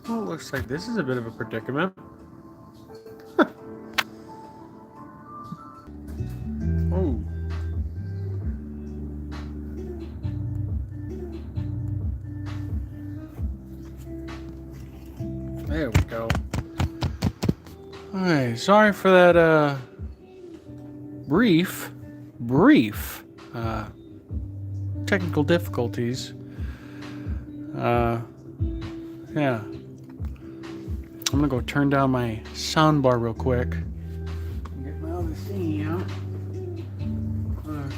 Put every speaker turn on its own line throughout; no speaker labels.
Well, it looks like this is a bit of a predicament. Oh, there we go. Alright, sorry for that brief uh technical difficulties. Uh yeah. I'm gonna go turn down my sound bar real quick. Get my other thingy out.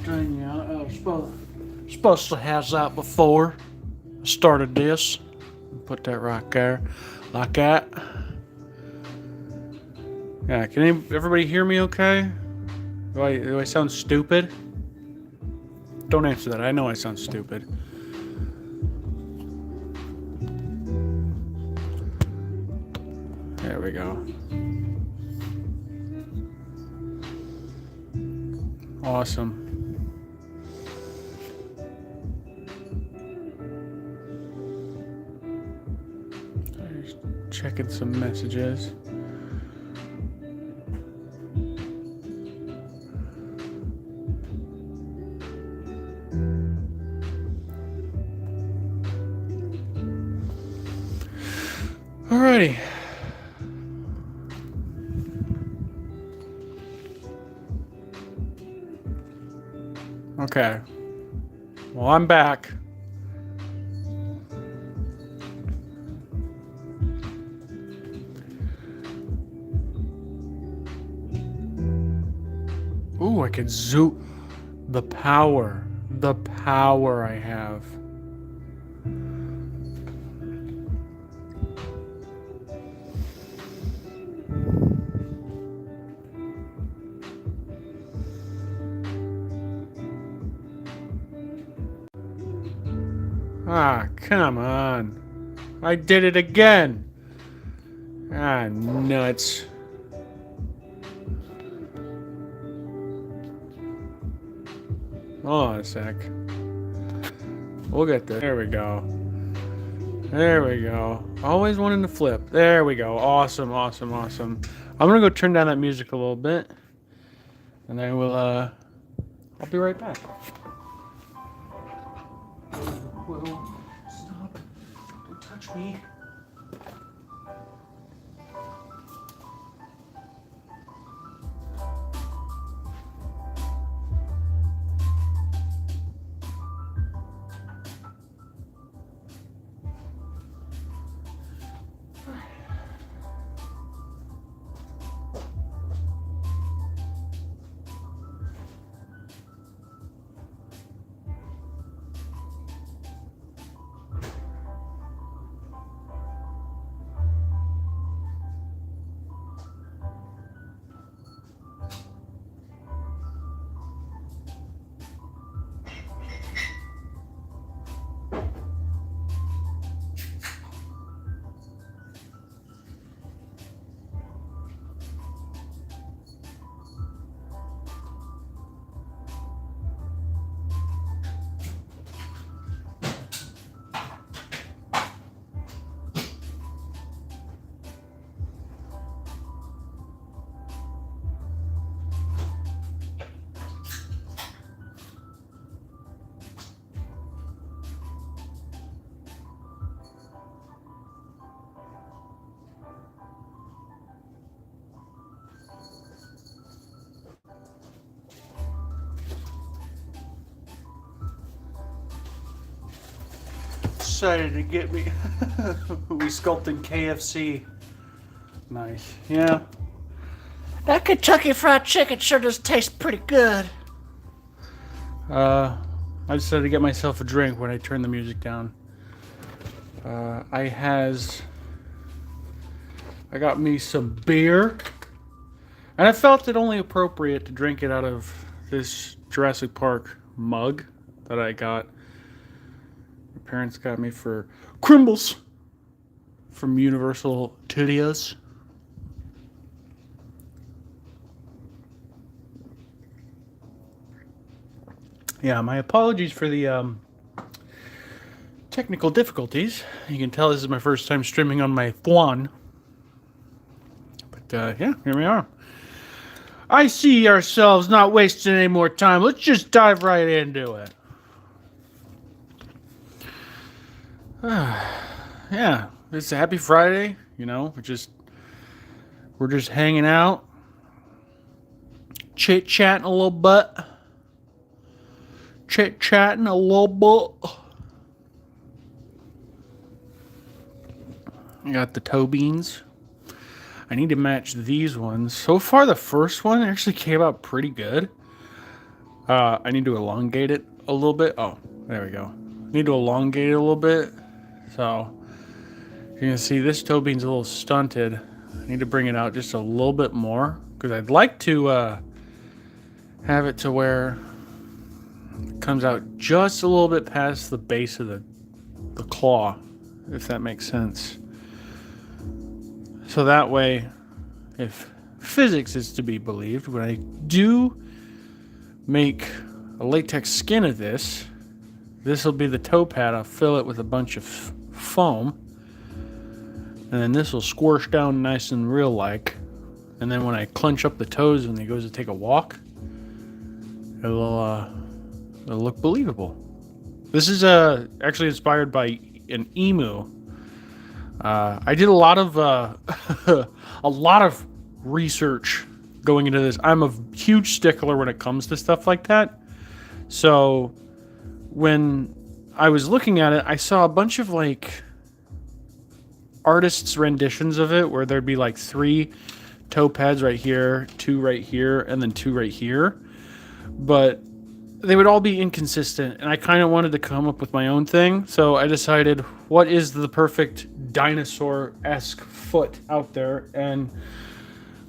Thing out. I was supposed to have that before I started this. Put that right there. Like that. Yeah, can everybody hear me okay? Do I sound stupid? Don't answer that. I know I sound stupid. There we go. Awesome. Just checking some messages. Alrighty. Okay. Well, I'm back. Ooh, I can zoom. The power. The power I have. Ah, come on. I did it again. Ah, nuts. Hold on a sec. We'll get there. There we go. There we go. Always wanting to flip. There we go. Awesome, awesome, awesome. I'm gonna go turn down that music a little bit. And then I'll be right back. Whoa, stop. Don't touch me. Decided to get me. We sculpting KFC. Nice. Yeah.
That Kentucky Fried Chicken sure does taste pretty good.
Uh, I decided to get myself a drink when I turned the music down. I got me some beer, and I felt it only appropriate to drink it out of this Jurassic Park mug that I got. My parents got me for Crimbles from Universal Studios. Yeah, my apologies for the technical difficulties. You can tell this is my first time streaming on my phone. But yeah, here we are. I see ourselves not wasting any more time. Let's just dive right into it. Yeah, it's a happy Friday. You know, we're just hanging out, chit-chatting a little bit. Chit-chatting a little bit. I got the toe beans. I need to match these ones. So far, the first one actually came out pretty good. I need to elongate it a little bit. Oh, there we go. Need to elongate it a little bit. So, you can see this toe bean's a little stunted. I need to bring it out just a little bit more. Because I'd like to have it to where it comes out just a little bit past the base of the claw. If that makes sense. So that way, if physics is to be believed, when I do make a latex skin of this will be the toe pad. I'll fill it with a bunch of foam. And then this will squish down nice and real-like. And then when I clench up the toes when he goes to take a walk, it'll look believable. This is actually inspired by an emu. I did a lot of research going into this. I'm a huge stickler when it comes to stuff like that. So when I was looking at it, I saw a bunch of like artists' renditions of it where there'd be like 3 toe pads right here, 2 right here, and then 2 right here. But they would all be inconsistent, and I kind of wanted to come up with my own thing. So I decided, what is the perfect dinosaur-esque foot out there? And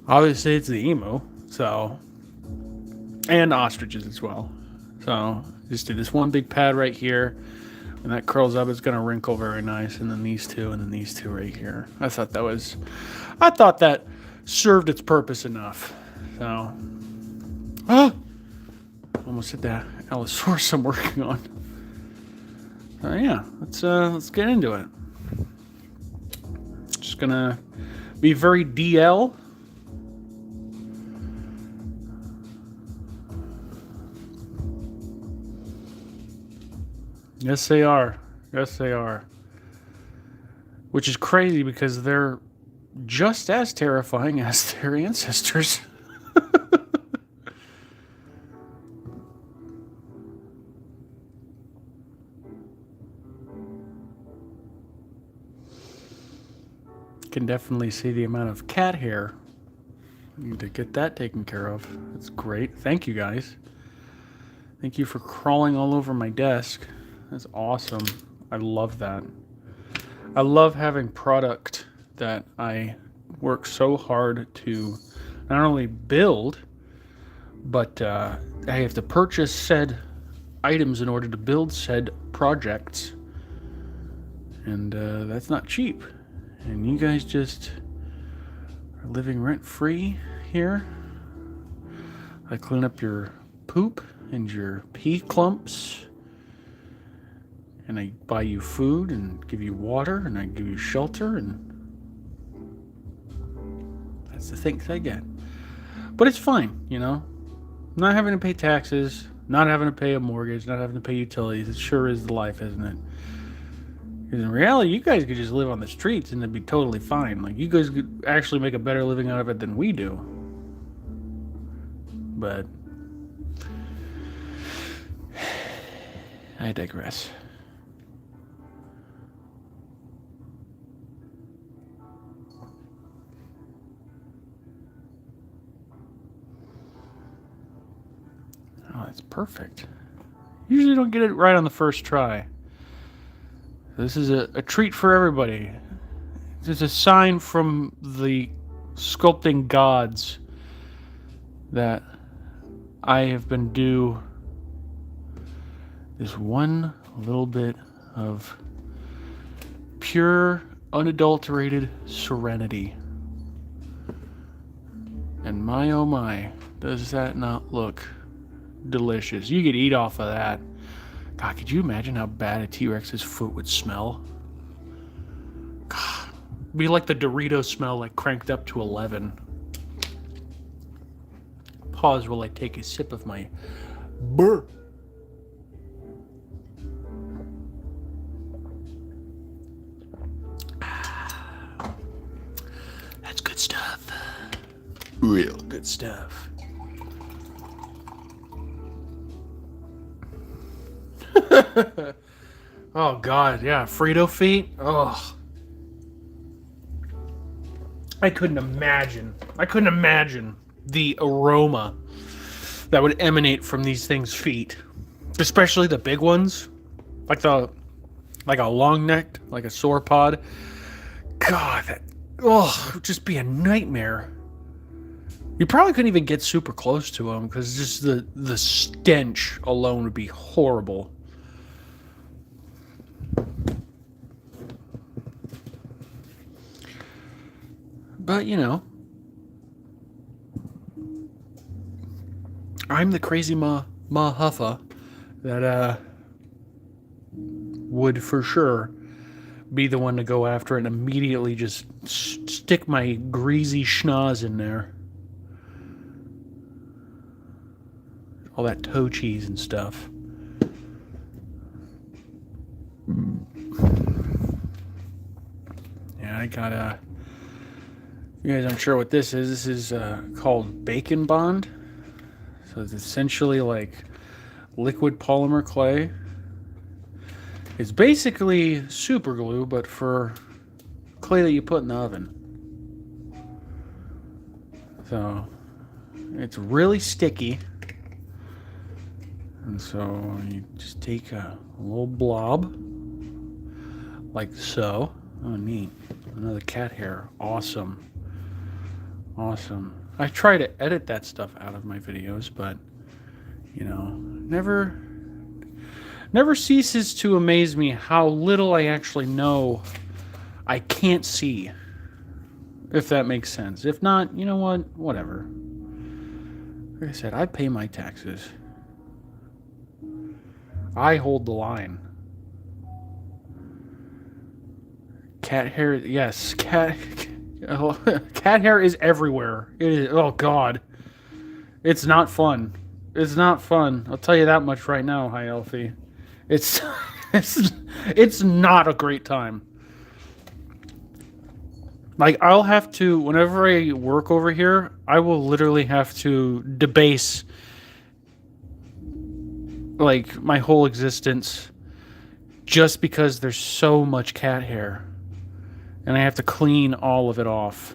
obviously it's the emu, so, and ostriches as well. So just do this one big pad right here, and that curls up. It's gonna wrinkle very nice, and then these 2, and then these 2 right here. I thought that served its purpose enough. So, almost hit that Allosaurus I'm working on. Yeah, let's get into it. Just gonna be very DL. Yes, they are. Yes, they are. Which is crazy because they're just as terrifying as their ancestors. Can definitely see the amount of cat hair. I need to get that taken care of. That's great. Thank you guys. Thank you for crawling all over my desk. That's awesome. I love that. I love having product that I work so hard to not only build, but I have to purchase said items in order to build said projects. And that's not cheap. And you guys just are living rent-free here. I clean up your poop and your pee clumps. And I buy you food and give you water and I give you shelter, and that's the things I get. But it's fine, you know? Not having to pay taxes, not having to pay a mortgage, not having to pay utilities. It sure is the life, isn't it? Because in reality, you guys could just live on the streets and it'd be totally fine. Like, you guys could actually make a better living out of it than we do. But I digress. Oh, that's perfect. Usually don't get it right on the first try. This is a treat for everybody. It's a sign from the sculpting gods that I have been due this one little bit of pure, unadulterated serenity. And my oh my, does that not look delicious? You could eat off of that. God, could you imagine how bad a T-Rex's foot would smell? God, it'd be like the Dorito smell, like cranked up to 11. Pause while I take a sip of my burr. That's good stuff. Real good stuff. Oh God, yeah, Frito feet. Oh, I couldn't imagine the aroma that would emanate from these things' feet, especially the big ones, like a long necked, like a sauropod. God, that it would just be a nightmare. You probably couldn't even get super close to them because just the stench alone would be horrible. But, you know, I'm the crazy huffa that would for sure be the one to go after it and immediately just stick my greasy schnoz in there. All that toe cheese and stuff. Yeah, I got you guys aren't sure what this is. This is called Bacon Bond. So it's essentially like liquid polymer clay. It's basically super glue, but for clay that you put in the oven. So it's really sticky. And so you just take a little blob, like so. Oh, neat. Another cat hair. Awesome. Awesome. I try to edit that stuff out of my videos, but, you know, never ceases to amaze me how little I actually know I can't see, if that makes sense. If not, you know what? Whatever. Like I said, I pay my taxes. I hold the line. Cat hair, yes, cat hair is everywhere. It is. Oh God, it's not fun. It's not fun. I'll tell you that much right now, High Elfie. It's not a great time. Like, I'll have to, whenever I work over here, I will literally have to debase like my whole existence just because there's so much cat hair. And I have to clean all of it off.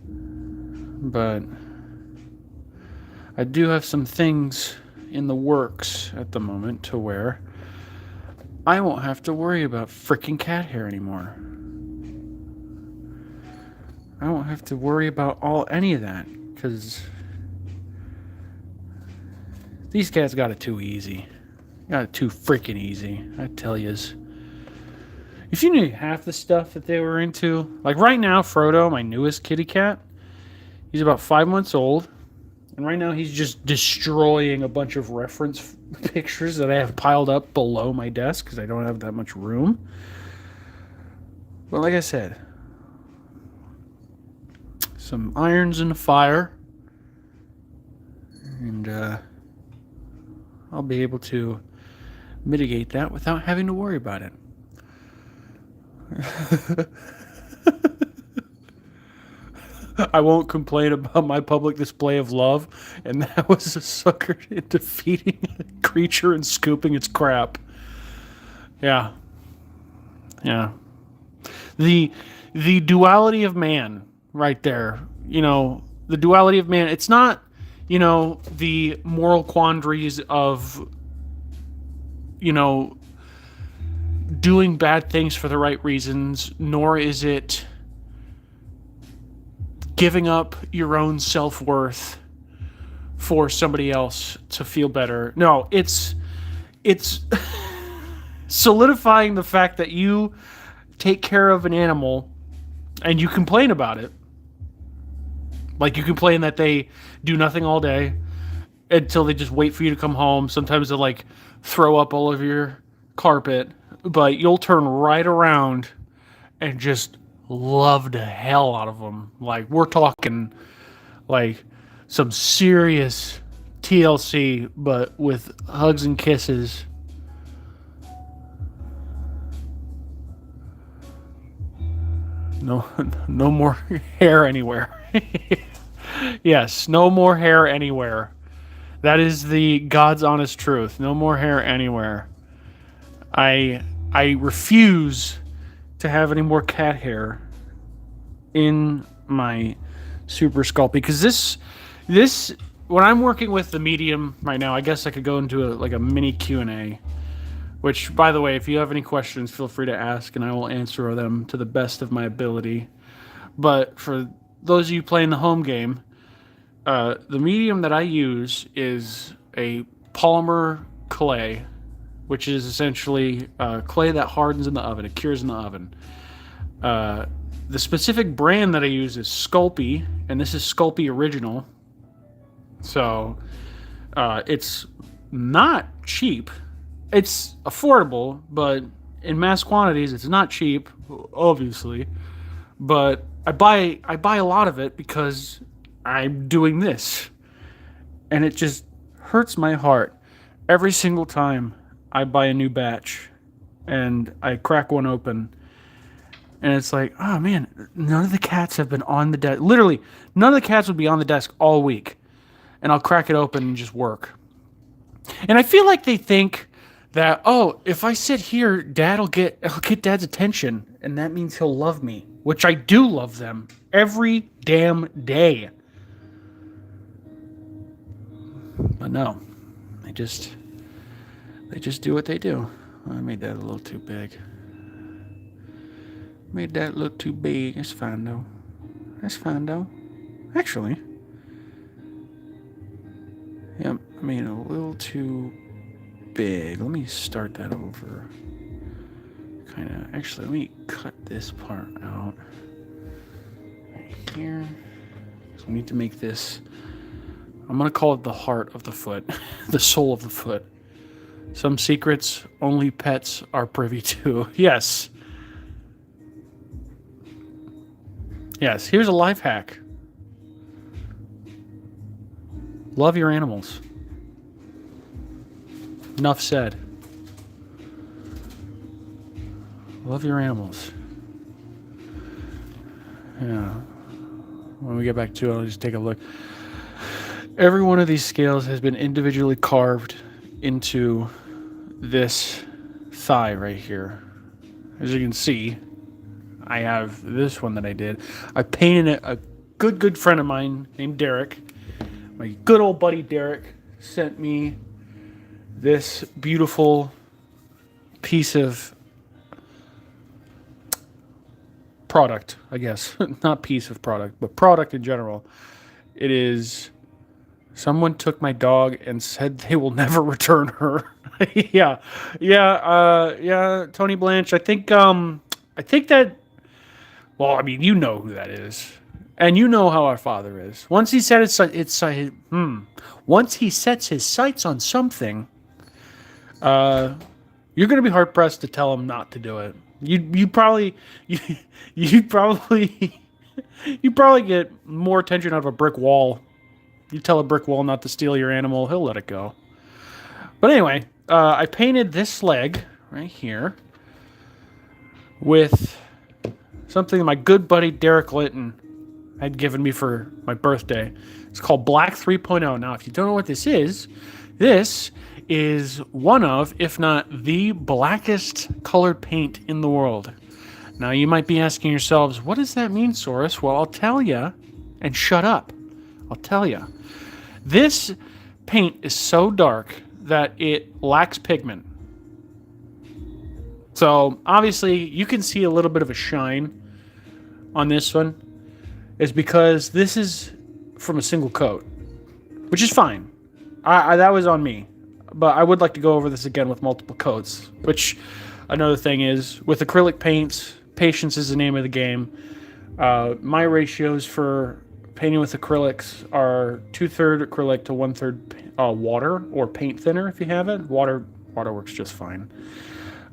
But I do have some things in the works at the moment to where I won't have to worry about freaking cat hair anymore. I won't have to worry about any of that because these cats got it too easy. Got it too freaking easy, I tell yous. If you knew half the stuff that they were into, like right now, Frodo, my newest kitty cat, he's about 5 months old, and right now he's just destroying a bunch of reference pictures that I have piled up below my desk because I don't have that much room. But like I said, some irons in the fire, and I'll be able to mitigate that without having to worry about it. I won't complain about my public display of love, and that was a sucker into feeding a creature and scooping its crap. Yeah. The duality of man, right there. You know, the duality of man. It's not, you know, the moral quandaries of, you know, doing bad things for the right reasons, nor is it giving up your own self-worth for somebody else to feel better. No, it's solidifying the fact that you take care of an animal and you complain about it. Like, you complain that they do nothing all day until they just wait for you to come home. Sometimes they'll like throw up all over your carpet, but you'll turn right around and just love the hell out of them. Like, we're talking like some serious TLC, but with hugs and kisses. No, no more hair anywhere. Yes, no more hair anywhere. That is the God's honest truth. No more hair anywhere. I refuse to have any more cat hair in my Super Sculpt, because this when I'm working with the medium right now, I guess I could go into a mini Q&A. Which, by the way, if you have any questions, feel free to ask, and I will answer them to the best of my ability. But for those of you playing the home game, the medium that I use is a polymer clay, which is essentially clay that hardens in the oven. It cures in the oven. The specific brand that I use is Sculpting, and this is Sculpting Original. So it's not cheap. It's affordable, but in mass quantities, it's not cheap, obviously. But I buy a lot of it because I'm doing this, and it just hurts my heart every single time I buy a new batch, and I crack one open, and it's like, oh man, none of the cats have been on the desk. Literally, none of the cats would be on the desk all week, and I'll crack it open and just work. And I feel like they think that, oh, if I sit here, I'll get Dad's attention, and that means he'll love me, which I do love them every damn day. But no, they just do what they do. I made that a little too big. Made that look too big. That's fine though. Actually, yeah, I made it a little too big. Let me start that over. Actually, let me cut this part out right here. So we need to make this, I'm going to call it the heart of the foot, the soul of the foot. Some secrets only pets are privy to. Yes. Yes, here's a life hack. Love your animals. Enough said. Love your animals. Yeah. When we get back to it, I'll just take a look. Every one of these scales has been individually carved into this thigh right here. As you can see, I have this one that I did. I painted it. A good friend of mine named Derek, my good old buddy Derek, sent me this beautiful piece of product, I guess. Not piece of product, but product in general. It is, someone took my dog and said they will never return her. Yeah, Tony Blanche. I think that, well, I mean, you know who that is. And you know how our Father is. Once he sets his sights on something, you're going to be hard pressed to tell him not to do it. You probably get more attention out of a brick wall. You tell a brick wall not to steal your animal, he'll let it go. But anyway, I painted this leg right here with something my good buddy Derek Linton had given me for my birthday. It's called Black 3.0. Now, if you don't know what this is one of, if not the blackest colored paint in the world. Now, you might be asking yourselves, what does that mean, Saurus? Well, I'll tell you, and shut up. I'll tell you. This paint is so dark that it lacks pigment. So, obviously, you can see a little bit of a shine on this one. It's because this is from a single coat, which is fine. That was on me. But I would like to go over this again with multiple coats, which another thing is, with acrylic paints, patience is the name of the game. My ratios for painting with acrylics are 2/3 acrylic to 1/3 water or paint thinner if you have it. Water works just fine.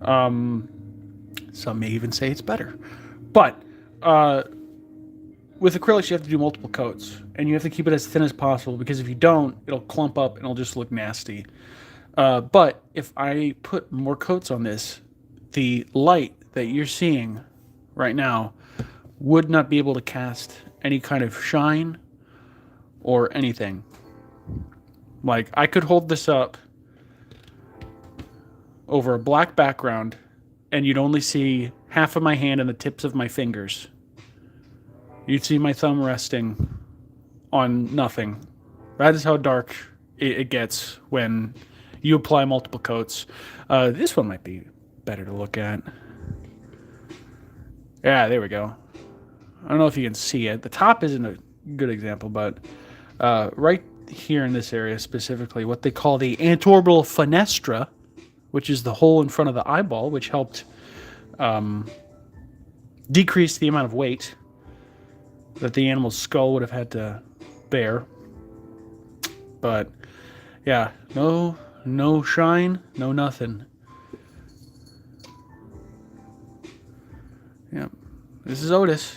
Some may even say it's better. But with acrylics, you have to do multiple coats. And you have to keep it as thin as possible because if you don't, it'll clump up and it'll just look nasty. But if I put more coats on this, the light that you're seeing right now would not be able to cast any kind of shine or anything. Like, I could hold this up over a black background and you'd only see half of my hand and the tips of my fingers. You'd see my thumb resting on nothing. That is how dark it gets when you apply multiple coats. This one might be better to look at. Yeah, there we go. I don't know if you can see it. The top isn't a good example, but right here in this area specifically, what they call the antorbital fenestra, which is the hole in front of the eyeball, which helped decrease the amount of weight that the animal's skull would have had to bear. But yeah, no shine, no nothing. Yeah, this is Otis.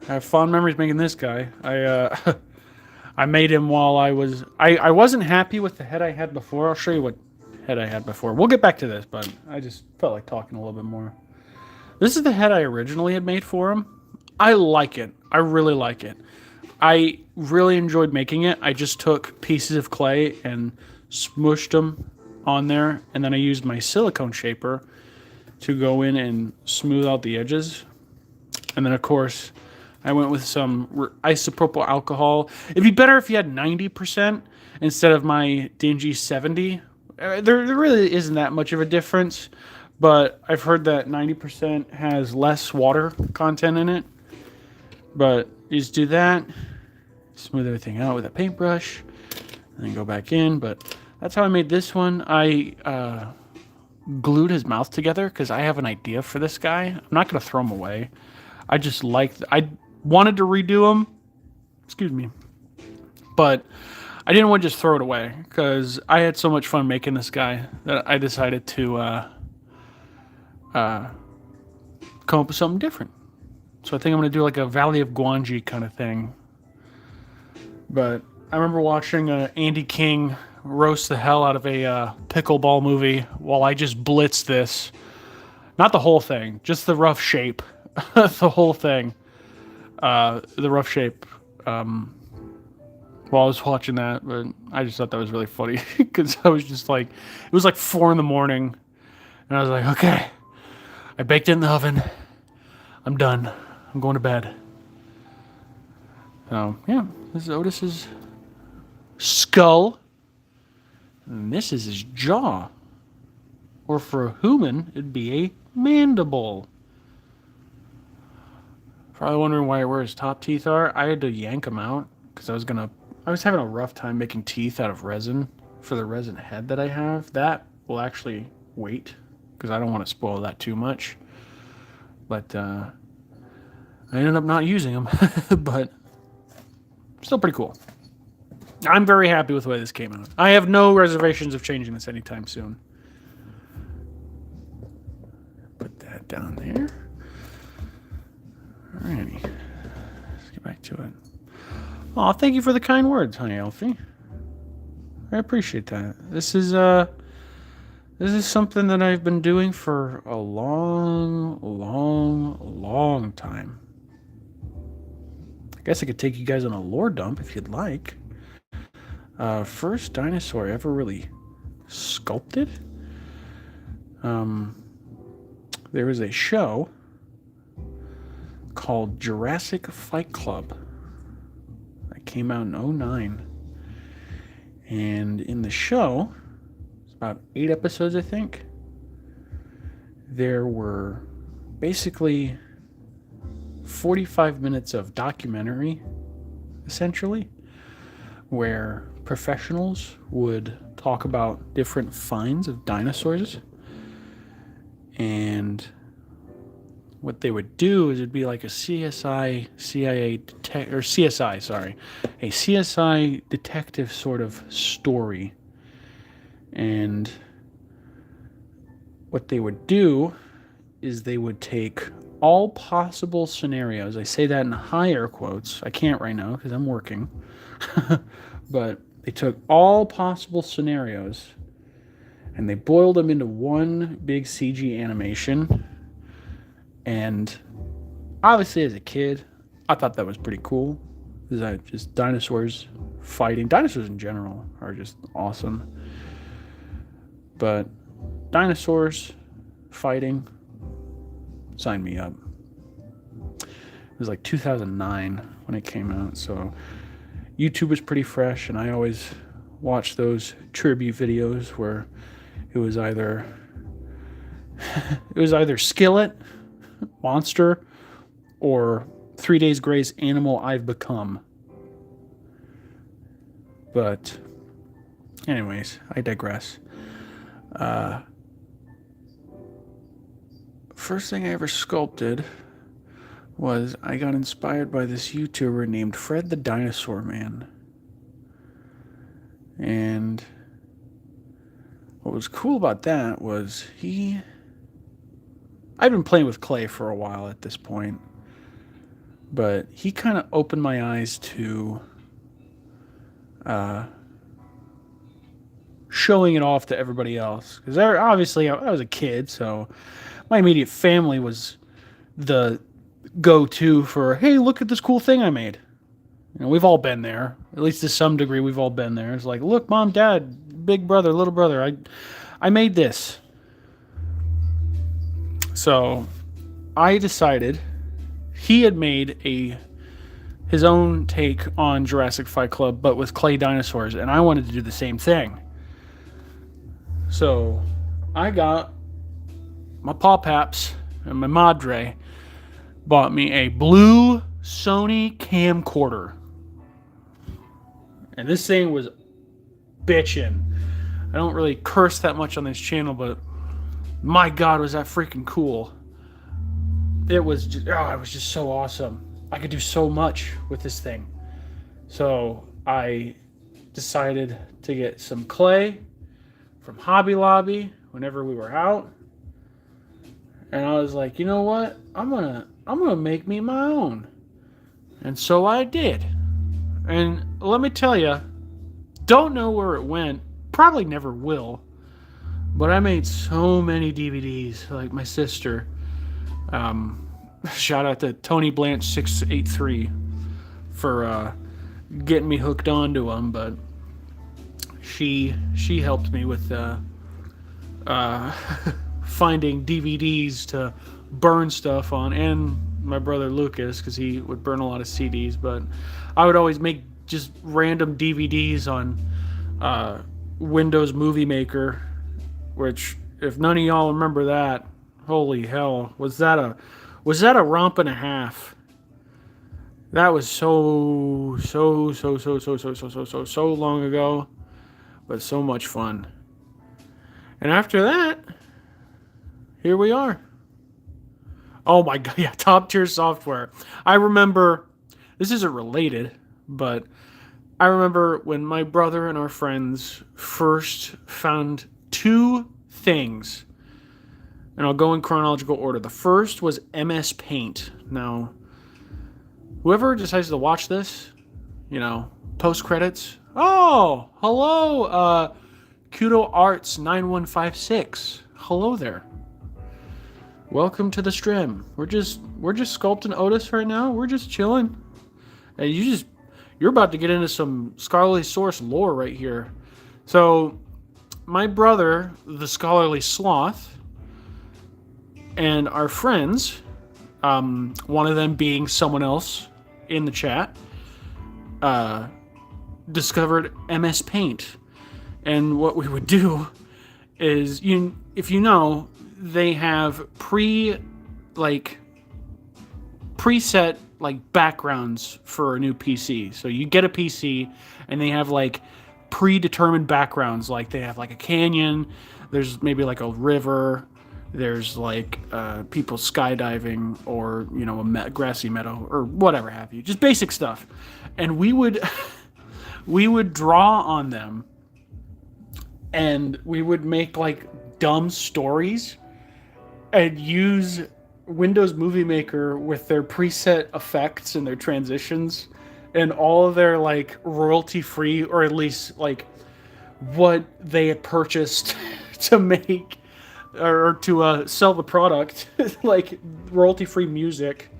I have fond memories making this guy. I made him while I wasn't happy with the head I had before. I'll show you what head I had before. We'll get back to this, but I just felt like talking a little bit more. This is the head I originally had made for him. I like it. I really like it. I really enjoyed making it. I just took pieces of clay and smushed them on there, and then I used my silicone shaper to go in and smooth out the edges. And then, of course, I went with some isopropyl alcohol. It'd be better if you had 90% instead of my dingy 70. There really isn't that much of a difference, but I've heard that 90% has less water content in it. But you just do that, smooth everything out with a paintbrush, and then go back in. But that's how I made this one. I glued his mouth together because I have an idea for this guy. I'm not going to throw him away. I just I wanted to redo him. Excuse me. But I didn't want to just throw it away because I had so much fun making this guy that I decided to come up with something different. So I think I'm going to do like a Valley of Guanji kind of thing. But I remember watching Andy King roast the hell out of a pickleball movie while I just blitzed this. Not the whole thing, just the rough shape. The whole thing. The rough shape. While I was watching that, but I just thought that was really funny because I was just like, it was like 4 a.m. and I was like, okay, I baked it in the oven. I'm done. I'm going to bed. So yeah, this is Otis's skull, and this is his jaw, or for a human, it'd be a mandible. Probably wondering where his top teeth are. I had to yank them out because I was having a rough time making teeth out of resin for the resin head that I have. That will actually wait because I don't want to spoil that too much. But I ended up not using them, but still pretty cool. I'm very happy with the way this came out. I have no reservations of changing this anytime soon. Put that down there. Alrighty. Let's get back to it. Oh, thank you for the kind words, honey Elfie. I appreciate that. This is something that I've been doing for a long time. I guess I could take you guys on a lore dump if you'd like. First dinosaur I ever really sculpted. There was a show called Jurassic Fight Club that came out in 2009. And in the show, it's about 8 episodes, I think. There were basically 45 minutes of documentary, essentially, where professionals would talk about different finds of dinosaurs and what they would do is it'd be like a CSI, CIA or CSI, sorry, a CSI detective sort of story. And what they would do is they would take all possible scenarios. I say that in high air quotes. I can't right now because I'm working. But they took all possible scenarios and they boiled them into one big CG animation. And obviously, as a kid, I thought that was pretty cool. Is that just dinosaurs fighting? Dinosaurs in general are just awesome. But dinosaurs fighting, sign me up. It was like 2009 when it came out, so YouTube was pretty fresh, and I always watched those tribute videos where it was either Skillet, Monster, or 3 Days Grace Animal I've Become. But anyways, I digress. First thing I ever sculpted was I got inspired by this YouTuber named Fred the Dinosaur Man. And what was cool about that was I'd been playing with clay for a while at this point, but he kind of opened my eyes to showing it off to everybody else. Because obviously I was a kid, so my immediate family was the go-to for, hey, look at this cool thing I made. You know, we've all been there. At least to some degree, we've all been there. It's like, look, mom, dad, big brother, little brother, I made this. So I decided he had made his own take on Jurassic Fight Club, but with clay dinosaurs, and I wanted to do the same thing. So I got my Paw Paps and my Madre bought me a blue Sony camcorder. And this thing was bitchin'. I don't really curse that much on this channel, but my God, was that freaking cool. It was just so awesome. I could do so much with this thing. So I decided to get some clay from Hobby Lobby whenever we were out. And I was like, you know what? I'm gonna make me my own. And so I did. And let me tell you, don't know where it went. Probably never will. But I made so many DVDs. Like my sister. Shout out to Tony Blanche 683 for getting me hooked onto them. But she helped me with finding DVDs to burn stuff on, and my brother Lucas, because he would burn a lot of CDs. But I would always make just random DVDs on Windows Movie Maker, which, if none of y'all remember that, holy hell, was that a romp and a half. That was so long ago, but so much fun. And after that, here we are. Oh my God, yeah, top tier software. I remember, this isn't related, but I remember when my brother and our friends first found two things, and I'll go in chronological order. The first was MS Paint. Now, whoever decides to watch this, post credits. Oh, hello, Kudo Arts 9156. Hello there. Welcome to the stream. We're just sculpting Otis right now. We're just chilling. And you're about to get into some scholarly source lore right here. So, my brother, the Scholarly Sloth, and our friends, one of them being someone else in the chat, discovered MS Paint. And what we would do is, if you know, they have preset backgrounds for a new PC. So you get a PC and they have predetermined backgrounds. Like they have a canyon, there's maybe a river, There's like people skydiving or, you know, a grassy meadow or whatever have you. Just basic stuff. And we would we would draw on them, and we would make like dumb stories and use Windows Movie Maker with their preset effects and their transitions and all of their like royalty free, or at least like what they had purchased to make or to sell the product, like royalty free music.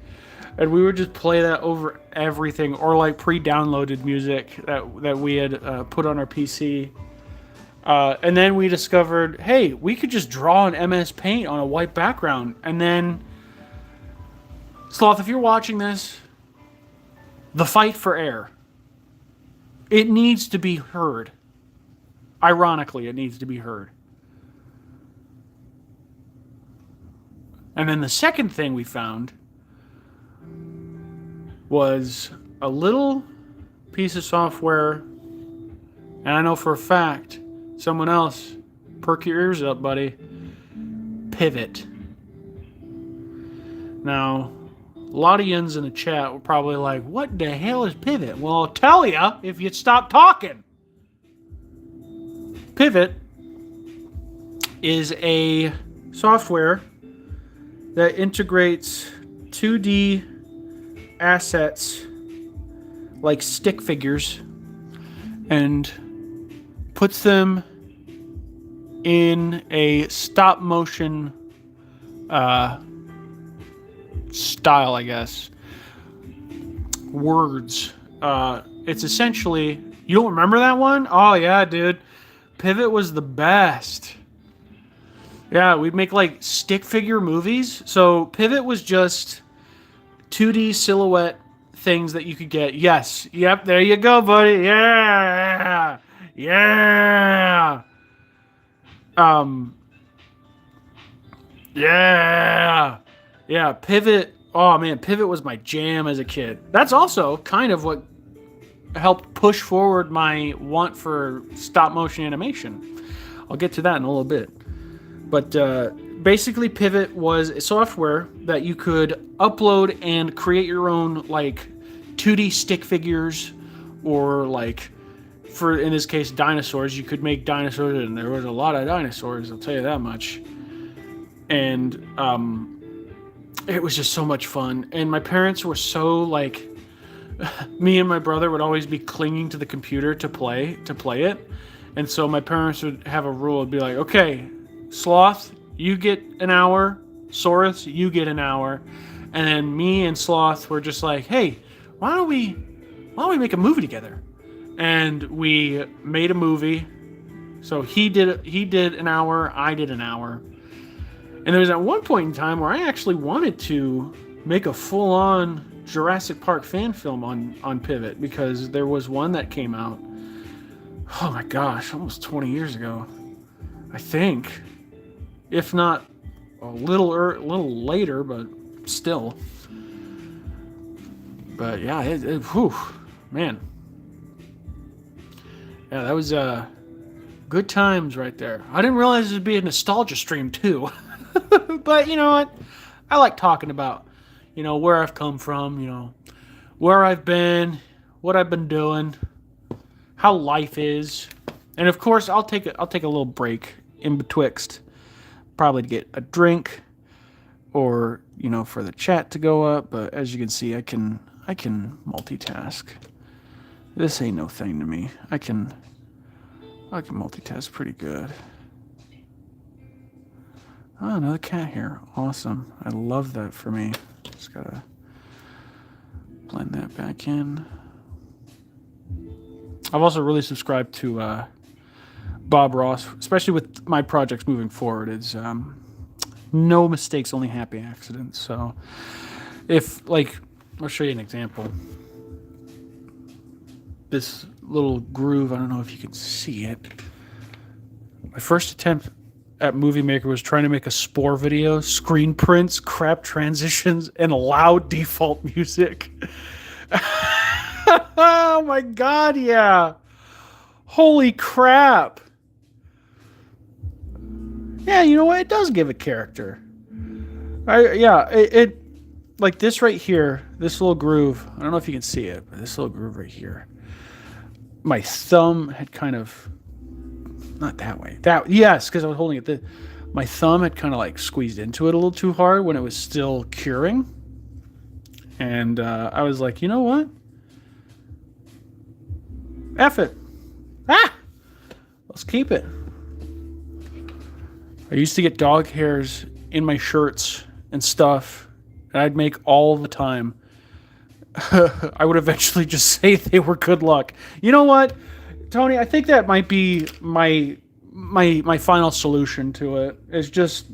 And we would just play that over everything, or like pre-downloaded music that we had put on our PC. And then we discovered, hey, we could just draw an MS Paint on a white background. And then, Sloth, if you're watching this, the fight for air, it needs to be heard. Ironically, it needs to be heard. And then the second thing we found was a little piece of software, and I know for a fact, someone else, perk your ears up, buddy, Pivot. Now, a lot of yins in the chat were probably like, what the hell is Pivot? Well, I'll tell you if you'd stop talking. Pivot is a software that integrates 2D assets like stick figures and puts them in a stop motion style, I guess. Words. It's essentially, you don't remember that one? Oh yeah, dude. Pivot was the best. Yeah, we'd make like stick figure movies. So Pivot was just 2D silhouette things that you could get. Yes. Yep, there you go, buddy. Yeah. Yeah. Yeah. Yeah, Pivot. Oh man, Pivot was my jam as a kid. That's also kind of what helped push forward my want for stop motion animation. I'll get to that in a little bit. But basically, Pivot was a software that you could upload and create your own like 2D stick figures, or like, for in this case, dinosaurs. You could make dinosaurs, and there was a lot of dinosaurs, I'll tell you that much. And it was just so much fun. And my parents were so like, me and my brother would always be clinging to the computer to play it. And so my parents would have a rule. It'd be like, okay, Sloth, you get an hour. Saurus, you get an hour. And then me and Sloth were just like, hey, why don't we make a movie together? And we made a movie. So he did an hour, I did an hour. And there was at one point in time where I actually wanted to make a full-on Jurassic Park fan film on Pivot, because there was one that came out, oh my gosh, almost 20 years ago, I think. If not a little later, but still. But yeah, whew, man. Yeah, that was good times right there. I didn't realize it would be a nostalgia stream too. But you know what? I like talking about, you know, where I've come from, you know, where I've been, what I've been doing, how life is. And of course, I'll take a little break in betwixt, probably to get a drink, or, you know, for the chat to go up. But as you can see, I can multitask. This ain't no thing to me. I can multitask pretty good. Oh, another cat here. Awesome. I love that for me. Just gotta blend that back in. I've also really subscribed to Bob Ross, especially with my projects moving forward. It's no mistakes, only happy accidents. So if, like, I'll show you an example. This little groove, I don't know if you can see it. My first attempt at Movie Maker was trying to make a Spore video, screen prints, crap transitions, and loud default music. Oh my god, yeah. Holy crap. Yeah, you know what? It does give a character. It like this right here, this little groove. I don't know if you can see it, but this little groove right here. My thumb had kind of not that way. That yes, because I was holding it. My thumb had kind of like squeezed into it a little too hard when it was still curing, and I was like, you know what? F it. Let's keep it. I used to get dog hairs in my shirts and stuff, and I'd make all the time. I would eventually just say they were good luck. You know what, Tony? I think that might be my final solution to it. Is just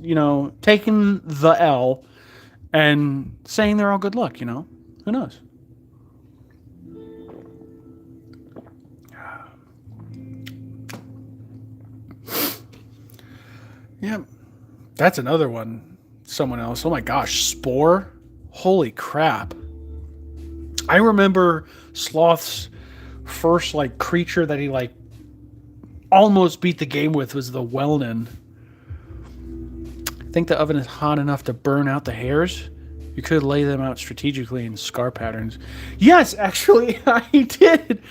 taking the L and saying they're all good luck. Who knows? Yeah, that's another one. Someone else. Oh my gosh, Spore. Holy crap. I remember Sloth's first creature that he almost beat the game with was the Wellnin. I think the oven is hot enough to burn out the hairs. You could lay them out strategically in scar patterns. Yes, actually, I did.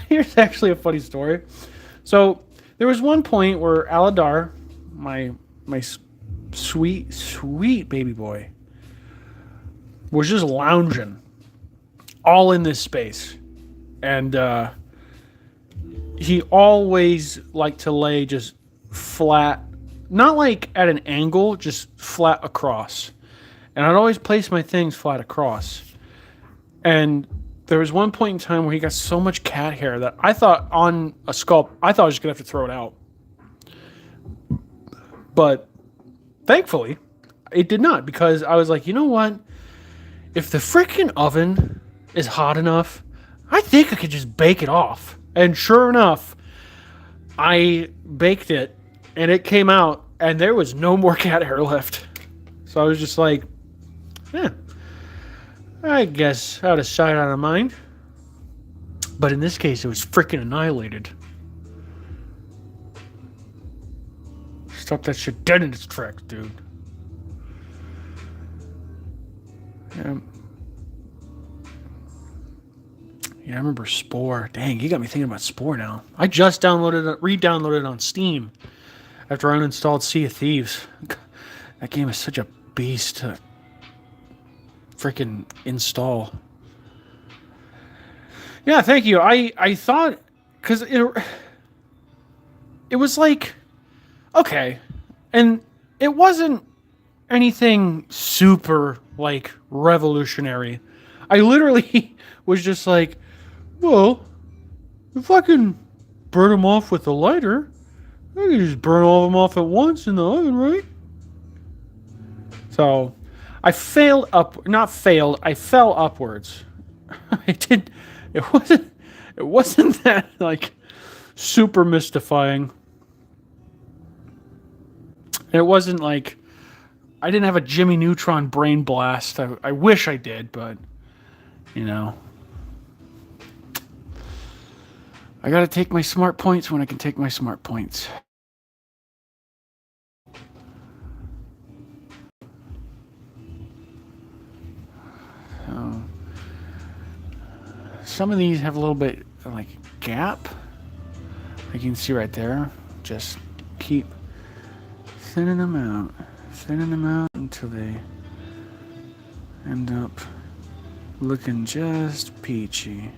Here's actually a funny story. So there was one point where Aladar, my sweet baby boy, was just lounging all in this space. And he always liked to lay just flat, not at an angle, just flat across. And I'd always place my things flat across. And there was one point in time where he got so much cat hair that I thought on a sculpt, I thought I was just going to have to throw it out. But thankfully, it did not, because I was like, you know what? If the freaking oven is hot enough, I think I could just bake it off. And sure enough, I baked it, and it came out, and there was no more cat hair left. So I was just like, I guess out of sight, out of mind. But in this case, it was freaking annihilated. Stop that shit dead in its tracks, dude. Yeah, I remember Spore. Dang, you got me thinking about Spore now. I just re-downloaded it on Steam after I uninstalled Sea of Thieves. That game is such a beast to freaking install. Yeah, thank you. I thought, because it was okay, and it wasn't anything super revolutionary. I literally was just like, well, if I can burn them off with a lighter, I can just burn all of them off at once in the oven, right? So I fell upwards. It wasn't that super mystifying. It wasn't I didn't have a Jimmy Neutron brain blast. I wish I did, but I gotta take my smart points when I can take my smart points. So, some of these have a little bit gap. You can see right there. Just keep thinning them out until they end up looking just peachy.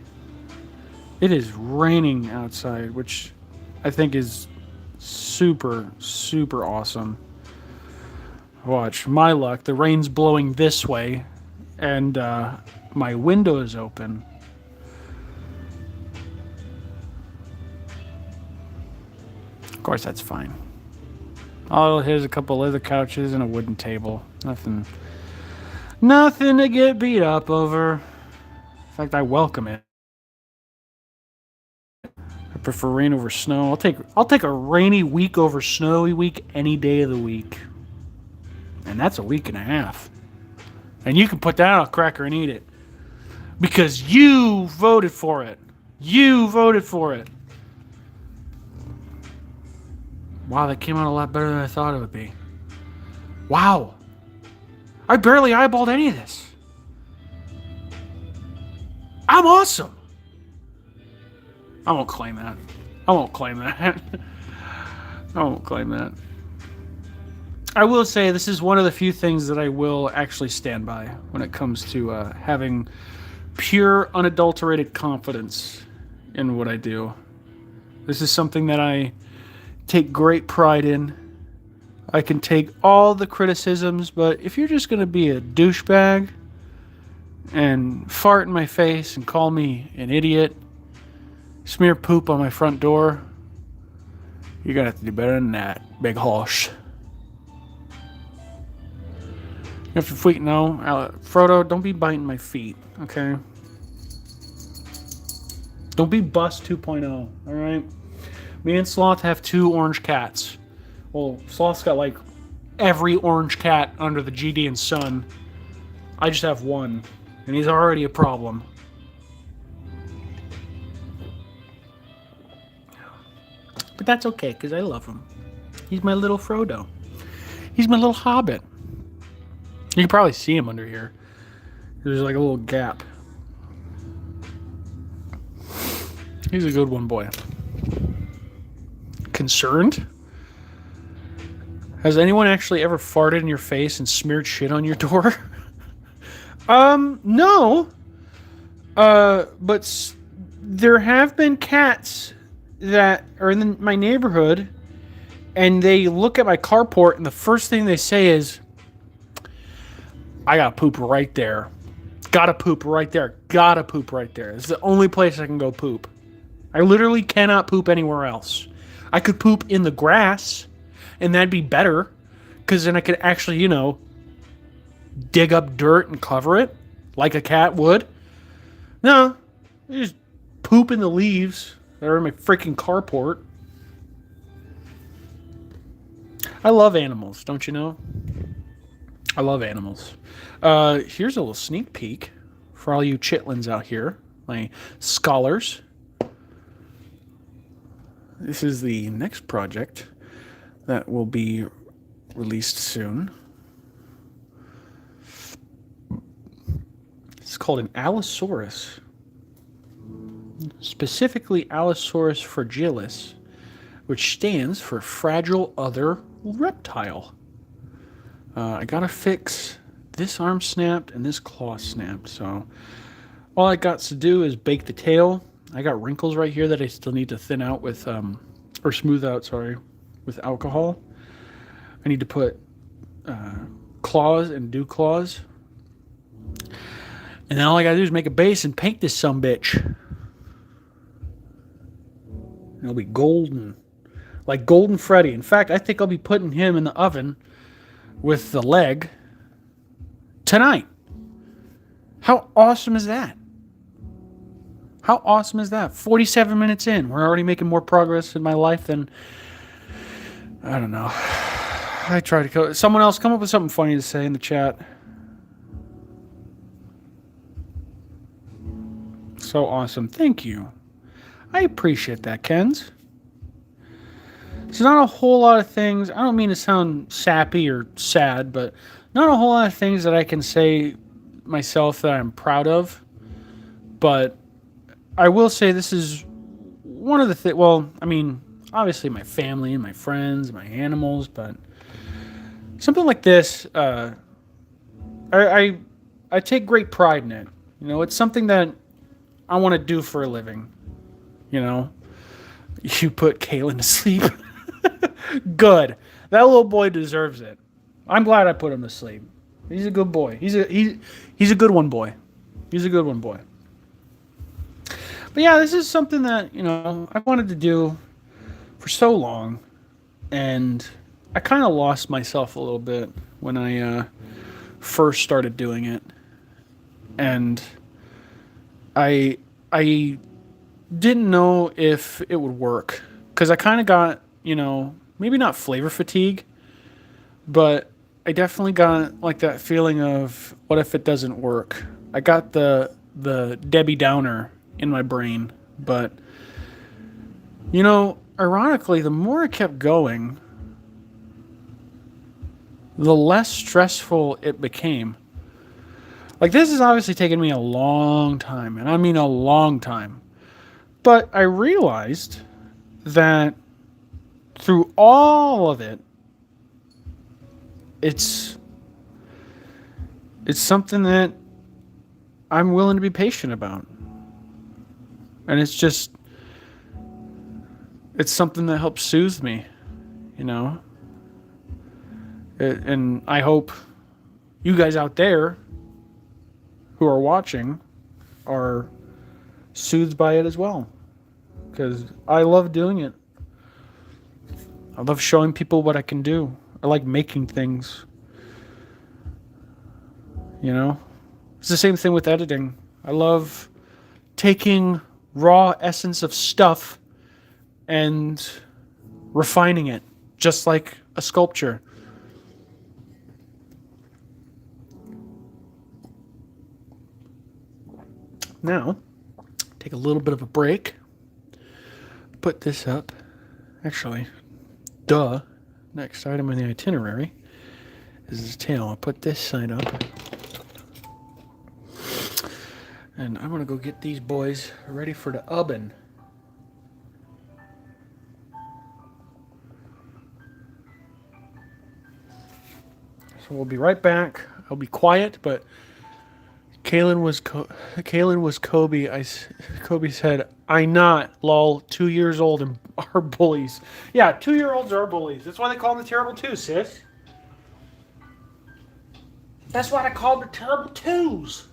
It is raining outside, which I think is super, super awesome. Watch, my luck, the rain's blowing this way, and my window is open. Of course, that's fine. Oh, here's a couple leather couches and a wooden table. Nothing to get beat up over. In fact, I welcome it. I prefer rain over snow. I'll take a rainy week over snowy week any day of the week. And that's a week and a half. And you can put that on a cracker and eat it. Because you voted for it. You voted for it. Wow, that came out a lot better than I thought it would be. Wow. I barely eyeballed any of this. I'm awesome. I won't claim that. I won't claim that. I won't claim that. I will say this is one of the few things that I will actually stand by when it comes to having pure, unadulterated confidence in what I do. This is something that I take great pride in. I can take all the criticisms, but if you're just going to be a douchebag and fart in my face and call me an idiot, smear poop on my front door, you're going to have to do better than that, big horse. If you're freaking no, Frodo, don't be biting my feet, okay? Don't be Bus 2.0, alright? Me and Sloth have 2 orange cats. Well, Sloth's got like every orange cat under the GD and Sun. I just have one, and he's already a problem. But that's okay, because I love him. He's my little Frodo. He's my little hobbit. You can probably see him under here. There's like a little gap. He's a good one, boy. Concerned? Has anyone actually ever farted in your face and smeared shit on your door? No. But there have been cats that are in my neighborhood, and they look at my carport, and the first thing they say is, I gotta poop right there. Gotta poop right there. Gotta poop right there. It's the only place I can go poop. I literally cannot poop anywhere else. I could poop in the grass, and that'd be better, because then I could actually, dig up dirt and cover it, like a cat would. No, I just poop in the leaves that are in my freaking carport. I love animals, don't you know? I love animals. Here's a little sneak peek for all you chitlins out here, my scholars. This is the next project that will be released soon. It's called an Allosaurus, specifically Allosaurus fragilis, which stands for fragile other reptile. I gotta fix this arm snapped and this claw snapped, so all I got to do is bake the tail. I got wrinkles right here that I still need to thin out with, or smooth out, sorry, with alcohol. I need to put claws and dew claws. And then all I gotta do is make a base and paint this sumbitch. It'll be golden. Like Golden Freddy. In fact, I think I'll be putting him in the oven with the leg tonight. How awesome is that? How awesome is that? 47 minutes in. We're already making more progress in my life than... I don't know. I try to... Someone else come up with something funny to say in the chat. So awesome. Thank you. I appreciate that, Kens. There's not a whole lot of things... I don't mean to sound sappy or sad, but not a whole lot of things that I can say myself that I'm proud of. But I will say this is one of the things... Well, I mean, obviously my family and my friends, my animals, but something like this, I take great pride in it. It's something that I want to do for a living. You put Kalen to sleep. Good. That little boy deserves it. I'm glad I put him to sleep. He's a good boy. He's a good one, boy. He's a good one, boy. But yeah, this is something that, I wanted to do for so long. And I kind of lost myself a little bit when I first started doing it. And I didn't know if it would work. Because I kind of got, maybe not flavor fatigue, but I definitely got like that feeling of, what if it doesn't work? I got the Debbie Downer in my brain. But, ironically, the more I kept going, the less stressful it became. Like, this has obviously taken me a long time, and I mean a long time. But I realized that through all of it, it's something that I'm willing to be patient about. And it's something that helps soothe me, you know? And I hope you guys out there who are watching are soothed by it as well. Because I love doing it. I love showing people what I can do. I like making things. You know? It's the same thing with editing. I love taking raw essence of stuff and refining it, just like a sculpture. Now, take a little bit of a break. Put this up. Actually, next item in the itinerary is his tail. I'll put this side up. And I'm going to go get these boys ready for the oven. So we'll be right back. I'll be quiet, but Kaylin was Kobe. Kobe said, "I not lol 2 years old and are bullies." Yeah, 2-year-olds are bullies. That's why they call them the terrible two, sis. That's why I call them the terrible twos.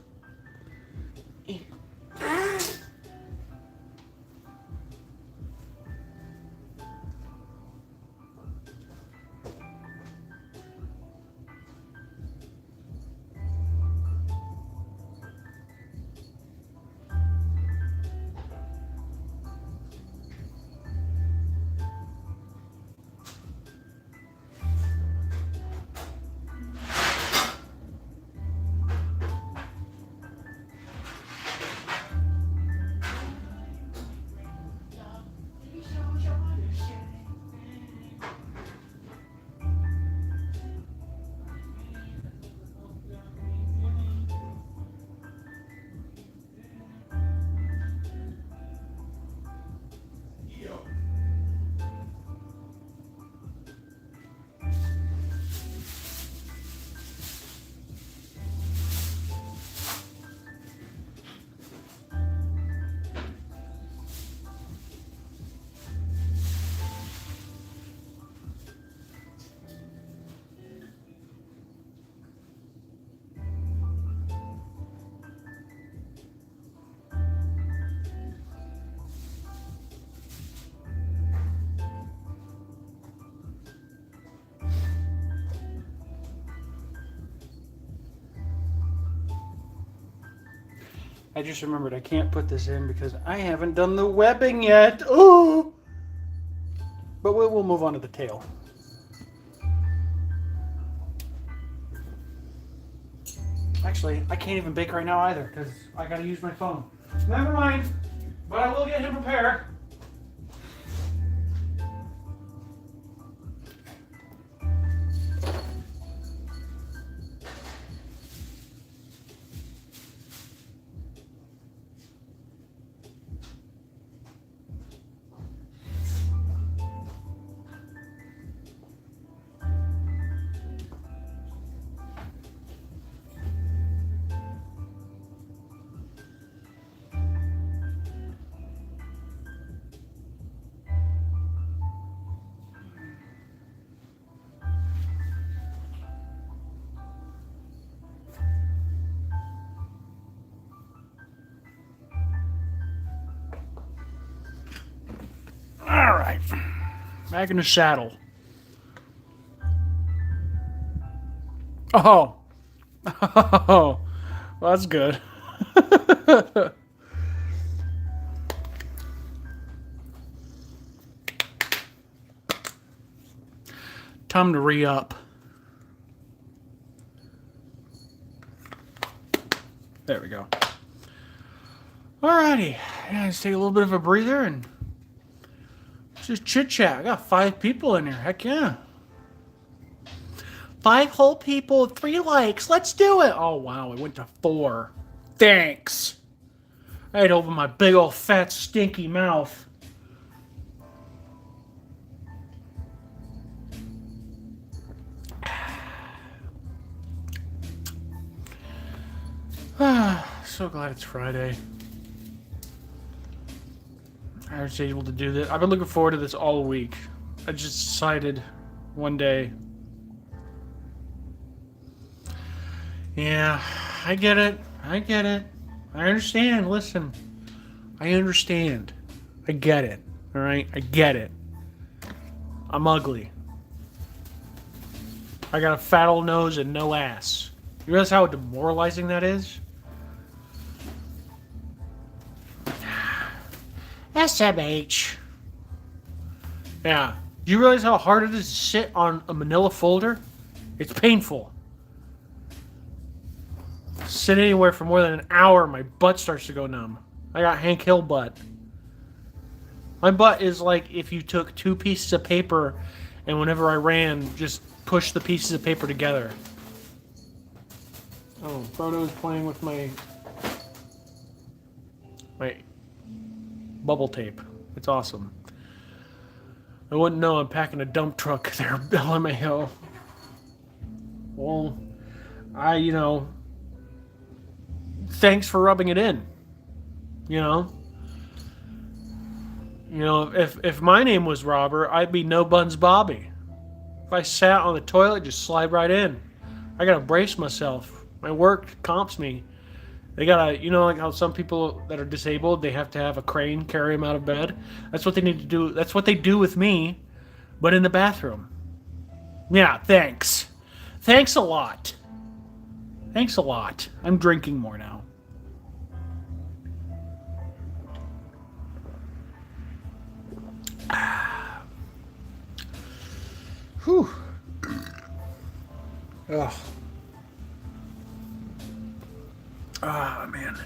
I just remembered I can't put this in because I haven't done the webbing yet. Oh! But we'll move on to the tail. Actually, I can't even bake right now either because I gotta use my phone. Never mind, but I will get him prepared. Alright, back in the saddle. Oh, oh, well, that's good. Time to re-up. There we go. Alrighty, yeah, let's take a little bit of a breather and just chit chat. I got 5 people in here. Heck yeah. 5 whole people, 3 likes. Let's do it. Oh, wow. It went to 4. Thanks. I had to open my big old fat stinky mouth. So glad it's Friday. I was able to do this. I've been looking forward to this all week. I just decided one day. Yeah, I get it. I get it. I understand. Listen, I understand. I get it. All right? I get it. I'm ugly. I got a fat old nose and no ass. You realize how demoralizing that is?
SMH.
Yeah. Do you realize how hard it is to sit on a manila folder? It's painful. Sit anywhere for more than an hour, my butt starts to go numb. I got Hank Hill butt. My butt is like if you took 2 pieces of paper and whenever I ran, just push the pieces of paper together. Oh, Frodo is playing with my bubble tape. It's awesome. I wouldn't know I'm packing a dump truck there on my hill. Well, thanks for rubbing it in. If my name was Robert, I'd be No Buns Bobby. If I sat on the toilet, just slide right in. I gotta brace myself. My work comps me. They gotta, like how some people that are disabled, they have to have a crane carry them out of bed. That's what they need to do. That's what they do with me, but in the bathroom. Yeah, thanks. Thanks a lot. Thanks a lot. I'm drinking more now. Whew. Ugh. Ah, man.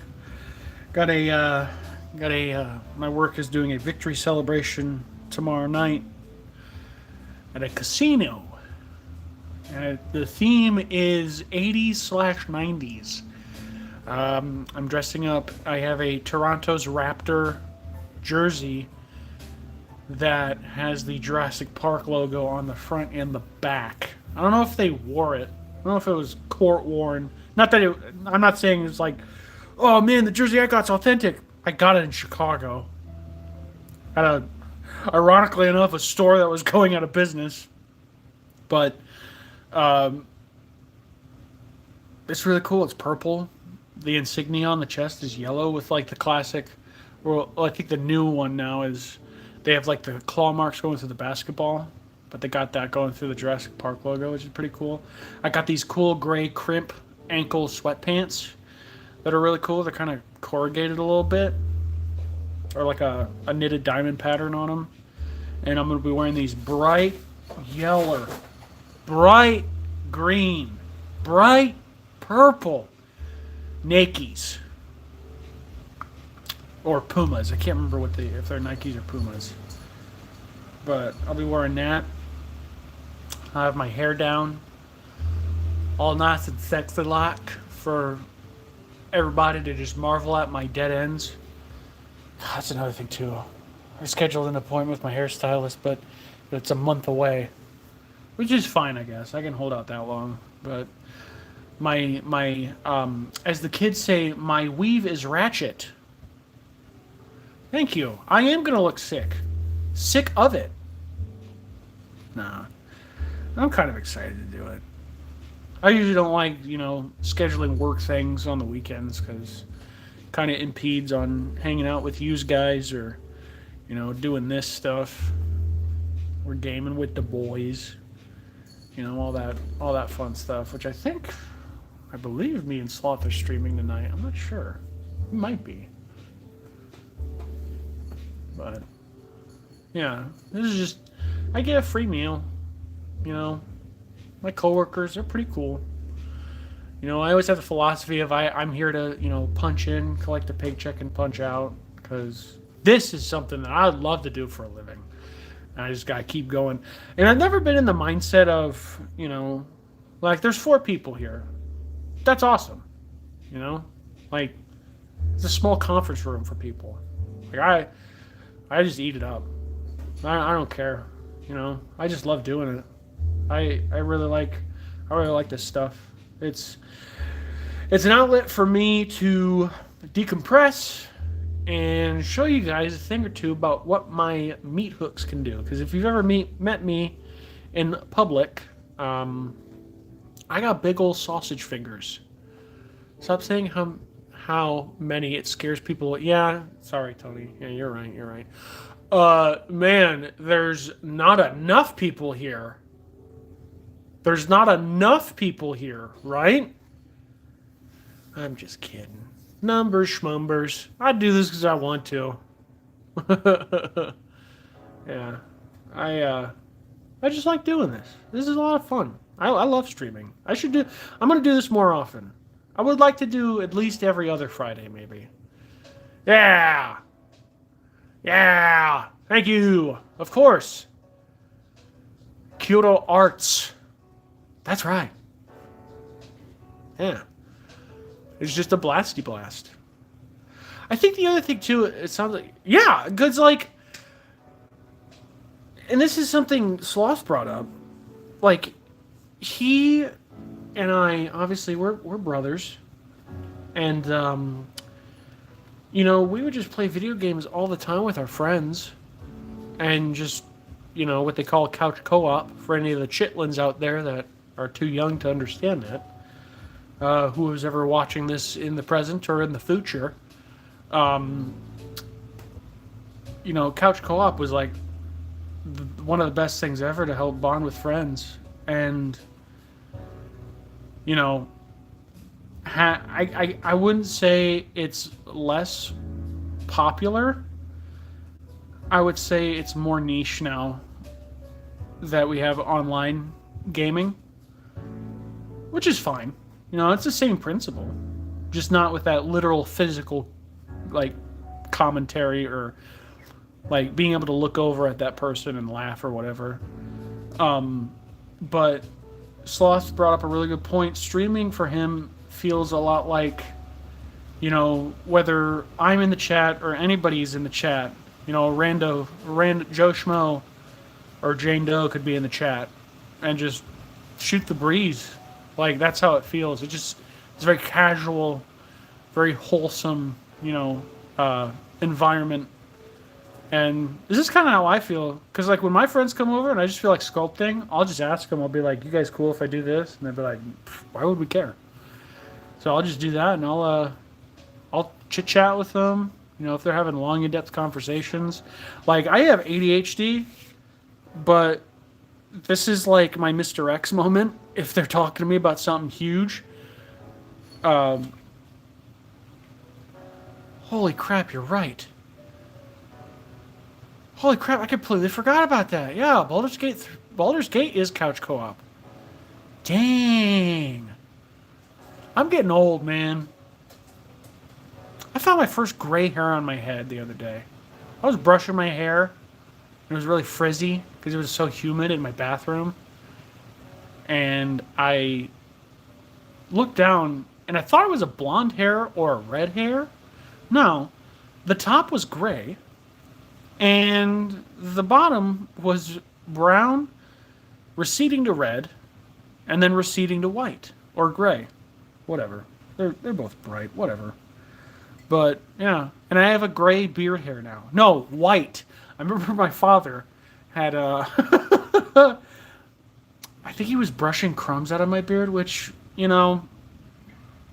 My work is doing a victory celebration tomorrow night at a casino. And the theme is 80s/90s. I'm dressing up. I have a Toronto's Raptor jersey that has the Jurassic Park logo on the front and the back. I don't know if they wore it. I don't know if it was court worn. I'm not saying it's like, oh man, the jersey I got's authentic. I got it in Chicago. At ironically enough, a store that was going out of business. But it's really cool. It's purple. The insignia on the chest is yellow with like the classic. Well, I think the new one now is they have like the claw marks going through the basketball, but they got that going through the Jurassic Park logo, which is pretty cool. I got these cool gray crimp ankle sweatpants that are really cool. They're kind of corrugated a little bit, or like a knitted diamond pattern on them. And I'm going to be wearing these bright yellow, bright green, bright purple Nikes. Or Pumas. I can't remember if they're Nikes or Pumas. But I'll be wearing that. I have my hair down. All nice and sexy like for everybody to just marvel at my dead ends. That's another thing too. I scheduled an appointment with my hairstylist, but it's a month away. Which is fine, I guess. I can hold out that long. But my as the kids say, my weave is ratchet. Thank you. I am going to look sick. Sick of it. Nah. I'm kind of excited to do it. I usually don't like, scheduling work things on the weekends because it kind of impedes on hanging out with you guys or, doing this stuff. Or gaming with the boys. All that fun stuff, which I believe me and Sloth are streaming tonight. I'm not sure. It might be. But, yeah, this is just, I get a free meal, my coworkers, they're pretty cool. I always have the philosophy of I'm here to, punch in, collect a paycheck, and punch out, because this is something that I'd love to do for a living. And I just gotta keep going. And I've never been in the mindset of, Like, there's 4 people here. That's awesome. You know? Like, it's a small conference room for people. Like, I just eat it up. I don't care. You know? I just love doing it. I really like this stuff. It's an outlet for me to decompress and show you guys a thing or two about what my meat hooks can do. Because if you've ever met me in public, I got big old sausage fingers. Stop saying how many. It scares people. Yeah, sorry, Tony. Yeah, you're right. Man, there's not enough people here. There's not enough people here, right? I'm just kidding. Numbers, schmumbers. I do this because I want to. Yeah. I just like doing this. This is a lot of fun. I love streaming. I'm going to do this more often. I would like to do at least every other Friday, maybe. Yeah. Yeah. Thank you. Of course. Kyoto Arts. That's right. Yeah. It's just a blasty blast. I think the other thing, too, it sounds like... Yeah, because, like... And this is something Sloth brought up. Like, he and I, obviously, we're brothers. And, you know, we would just play video games all the time with our friends. And just, you know, what they call a couch co-op, for any of the chitlins out there that are too young to understand that. Who is ever watching this in the present or in the future. You know, couch co-op was like one of the best things ever to help bond with friends. And, you know, I wouldn't say it's less popular. I would say it's more niche now that we have online gaming, which is fine. You know, it's the same principle, just not with that literal physical, like, commentary or, like, being able to look over at that person and laugh or whatever. But Sloth brought up a really good point. Streaming for him feels a lot like, you know, whether I'm in the chat or anybody's in the chat, you know, rando Joe Schmo or Jane Doe could be in the chat and just shoot the breeze. Like, that's how it feels. It's very casual, very wholesome, you know, environment. And this is kind of how I feel. Because, like, when my friends come over and I just feel like sculpting, I'll just ask them. I'll be like, you guys cool if I do this? And they'll be like, why would we care? So I'll just do that, and I'll chit-chat with them. You know, if they're having long, in-depth conversations. Like, I have ADHD, but this is like my Mr. X moment. If they're talking to me about something huge. Holy crap, you're right. Holy crap, I completely forgot about that. Yeah, Baldur's Gate is couch co-op. Dang. I'm getting old, man. I found my first gray hair on my head the other day. I was brushing my hair. It was really frizzy because it was so humid in my bathroom. And I looked down and I thought it was a blonde hair or a red hair. No, the top was gray and the bottom was brown, receding to red, and then receding to white or gray. Whatever. They're both bright. Whatever. But, yeah. And I have a gray beard hair now. No, white. I remember my father had I think he was brushing crumbs out of my beard, which, you know,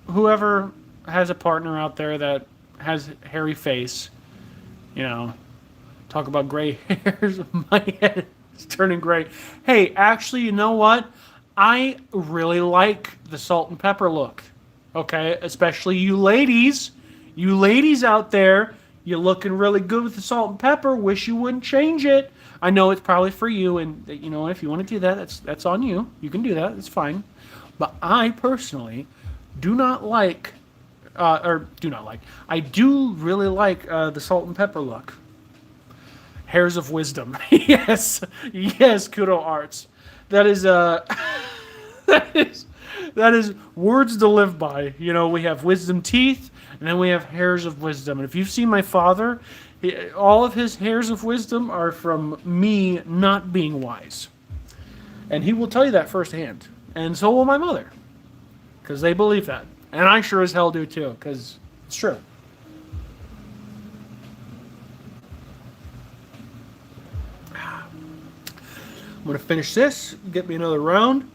whoever has a partner out there that has hairy face, you know, talk about gray hairs. My head is turning gray. Hey, actually, you know what? I really like the salt and pepper look. Okay? Especially you ladies. You ladies out there, you're looking really good with the salt and pepper. Wish you wouldn't change it. I know it's probably for you, and, you know, if you want to do that, that's on you. You can do that. It's fine. But I personally do not like, I do really like the salt and pepper look. Hairs of wisdom. Yes. Yes, Kudo Arts. That is, that is words to live by. You know, we have wisdom teeth, and then we have hairs of wisdom. And if you've seen my father, all of his hairs of wisdom are from me not being wise. And he will tell you that firsthand. And so will my mother. Because they believe that. And I sure as hell do too, because it's true. I'm going to finish this, get me another round,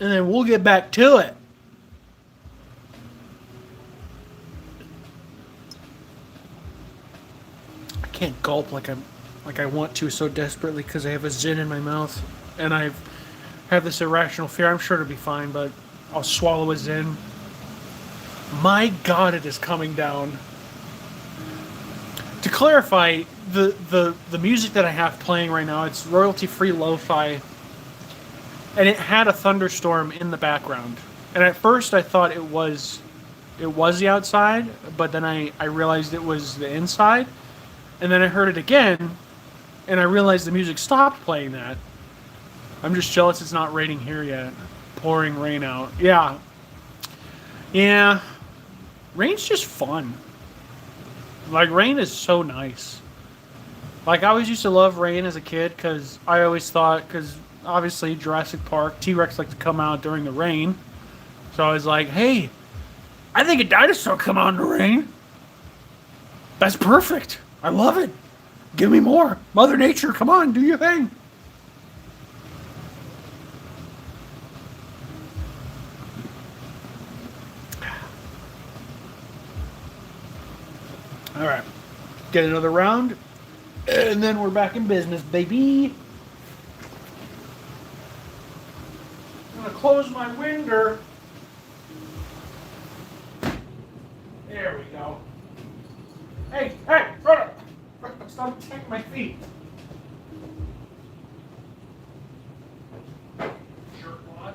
and then we'll get back to it. I can't gulp like I want to so desperately because I have a zin in my mouth, and I have this irrational fear. I'm sure it'll be fine, but I'll swallow a zin. My God, it is coming down. To clarify, the music that I have playing right now, it's royalty-free lo-fi, and it had a thunderstorm in the background. And at first I thought it was the outside, but then I realized it was the inside. And then I heard it again, and I realized the music stopped playing that. I'm just jealous it's not raining here yet. Pouring rain out. Yeah. Yeah. Rain's just fun. Like, rain is so nice. Like, I always used to love rain as a kid because I always thought, because obviously Jurassic Park, T-Rex like to come out during the rain. So I was like, hey, I think a dinosaur come out in the rain. That's perfect. I love it. Give me more. Mother Nature, come on, do your thing. All right, get another round, and then we're back in business, baby. I'm gonna close my winder. There we go. Hey, brother! Stop taking my feet. Jerkwad.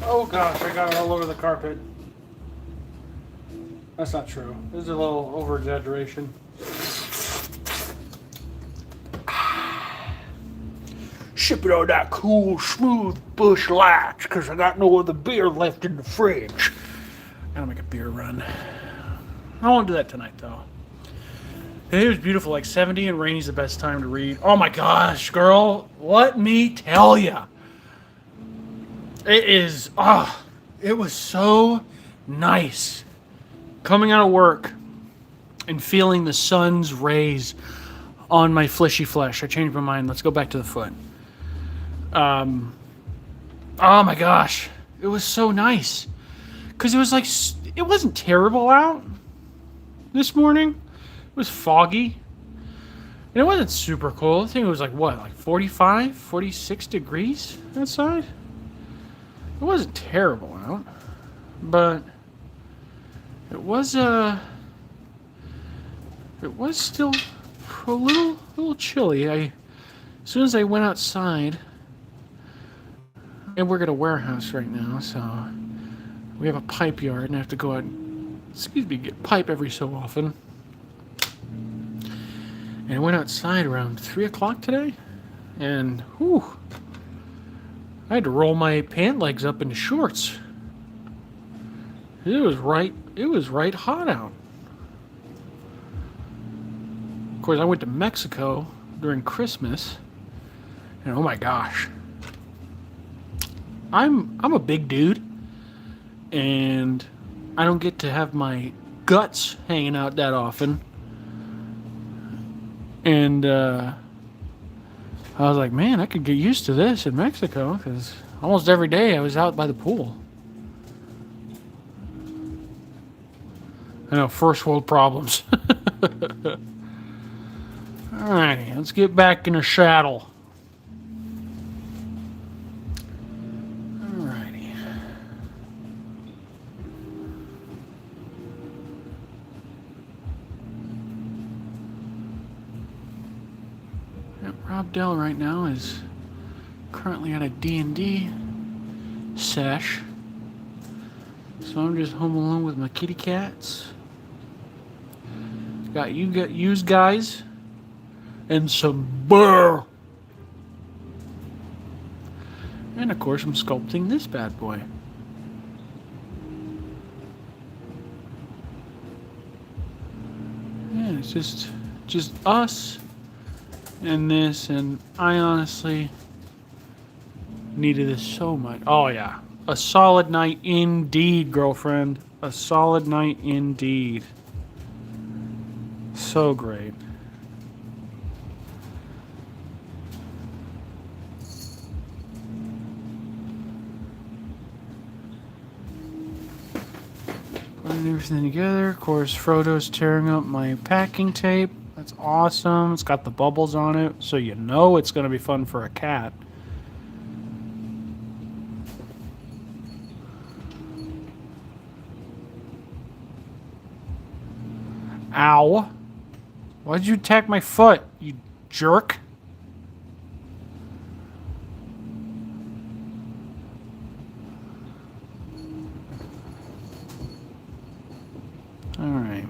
Oh gosh, I got it all over the carpet. That's not true. This is a little over-exaggeration. Sip it on that cool, smooth Busch Light, because I got no other beer left in the fridge. Gotta make a beer run. I won't do that tonight, though. It was beautiful, like 70, and rainy's the best time to read. Oh my gosh, girl, let me tell ya. It is, it was so nice coming out of work and feeling the sun's rays on my fleshy flesh. I changed my mind. Let's go back to the foot. Oh my gosh. It was so nice. Because it was like, it wasn't terrible out this morning. It was foggy. And it wasn't super cold. I think it was like, what, like 45, 46 degrees outside? It wasn't terrible out, but it was still a little chilly. As soon as I went outside, and we're at a warehouse right now, so we have a pipe yard, and I have to go out, get pipe every so often. And I went outside around 3 o'clock today, and whew. I had to roll my pant legs up into shorts. It was right hot out. Of course, I went to Mexico during Christmas, and oh my gosh. I'm a big dude, and I don't get to have my guts hanging out that often. And I was like, man, I could get used to this in Mexico, because almost every day I was out by the pool. I know, first world problems. Alrighty, let's get back in the saddle. Alrighty. Yep, Rob Dell right now is currently at a D&D sesh. So I'm just home alone with my kitty cats. Got you guys and some burr. And of course I'm sculpting this bad boy. Yeah, it's just us and this, and I honestly needed this so much. Oh yeah. A solid night indeed, girlfriend. A solid night indeed. So great. Putting everything together. Of course, Frodo's tearing up my packing tape. That's awesome. It's got the bubbles on it, so you know it's going to be fun for a cat. Ow. Why'd you attack my foot, you jerk? Alright.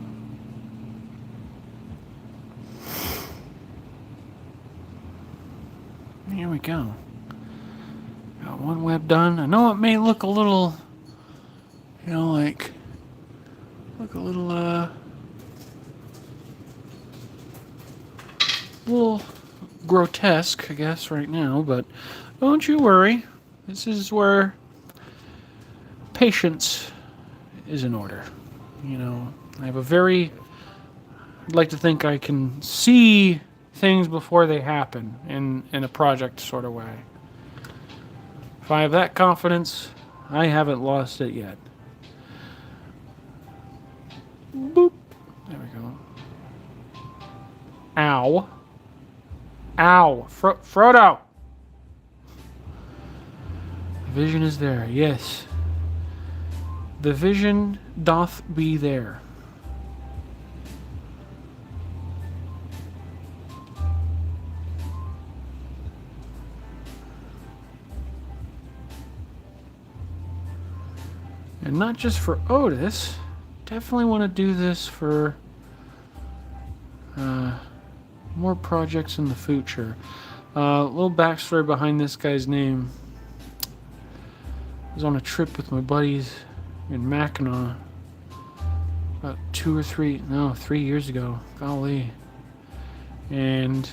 Here we go. Got one web done. I know it may look a little, like, look a little grotesque, I guess, right now, but don't you worry. This is where patience is in order. I have I'd like to think I can see things before they happen in a project sort of way. If I have that confidence, I haven't lost it yet. Boop. There we go. Ow. Ow. Frodo! The vision is there, yes. The vision doth be there. And not just for Otis. Definitely want to do this for more projects in the future. A little backstory behind this guy's name. I was on a trip with my buddies in Mackinac about 3 years ago. Golly. And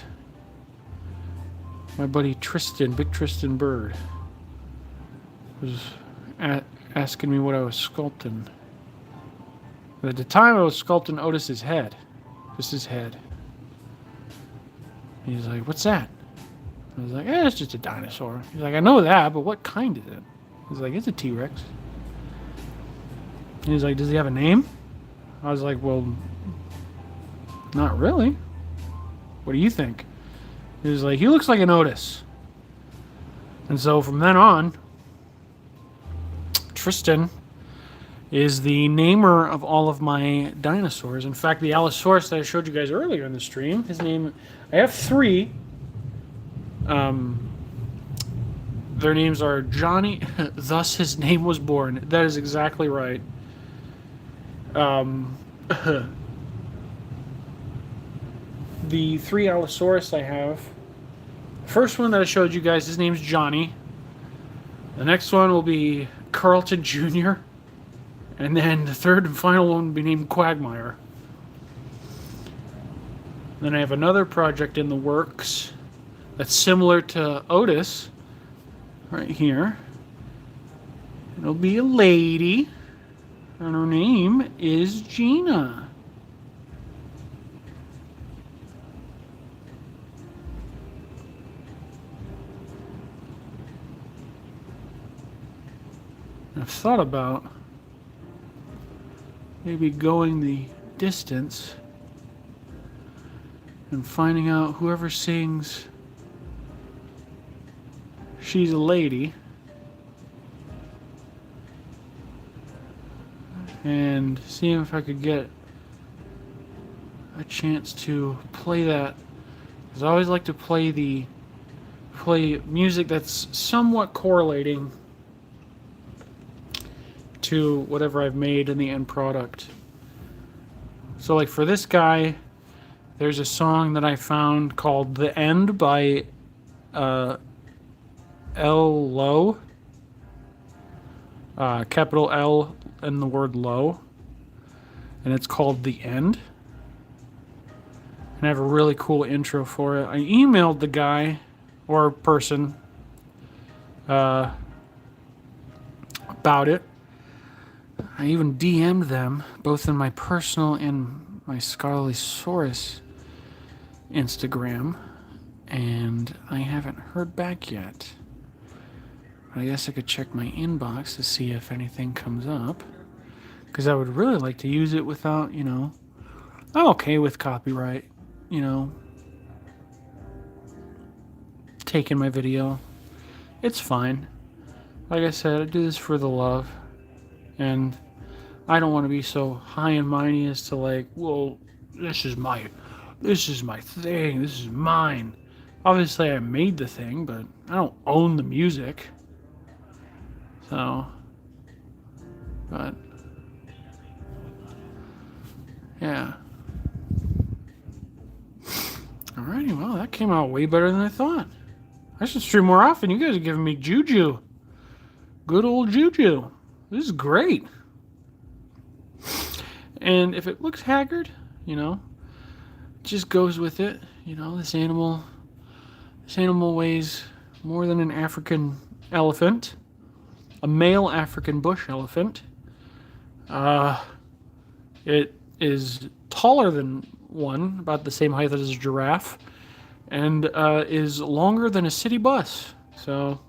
my buddy Tristan, Big Tristan Bird, was asking me what I was sculpting. At the time I was sculpting Otis's head. Just his head. He's like, what's that? I was like, it's just a dinosaur. He's like, I know that, but what kind is it? He's like, it's a T-Rex. He's like, does he have a name? I was like, well, not really. What do you think? He was like, he looks like an Otis. And so from then on, Tristan is the namer of all of my dinosaurs. In fact, the Allosaurus that I showed you guys earlier in the stream, his name, I have 3. Their names are Johnny, thus his name was born. That is exactly right. The 3 Allosaurus I have. First one that I showed you guys, his name's Johnny. The next one will be Carlton Jr. And then the third and final one will be named Quagmire. Then I have another project in the works that's similar to Otis, right here. It'll be a lady. And her name is Gina. I've thought about maybe going the distance and finding out whoever sings She's a Lady and seeing if I could get a chance to play that. Because I always like to play music that's somewhat correlating to whatever I've made in the end product. So like for this guy, there's a song that I found called The End by L. Low. Capital L and the word low. And it's called The End. And I have a really cool intro for it. I emailed the guy or person about it. I even DM'd them, both in my personal and my Scholarly Source Instagram, and I haven't heard back yet. I guess I could check my inbox to see if anything comes up, because I would really like to use it without, I'm okay with copyright, taking my video. It's fine. Like I said, I do this for the love, and I don't want to be so high and mighty as to like, well, this is my thing, this is mine. Obviously I made the thing, but I don't own the music. So, but, yeah. Alrighty, well, that came out way better than I thought. I should stream more often. You guys are giving me juju. Good old juju. This is great. And if it looks haggard, it just goes with it. This animal weighs more than an African elephant, a male African bush elephant. It is taller than one, about the same height as a giraffe, and is longer than a city bus. So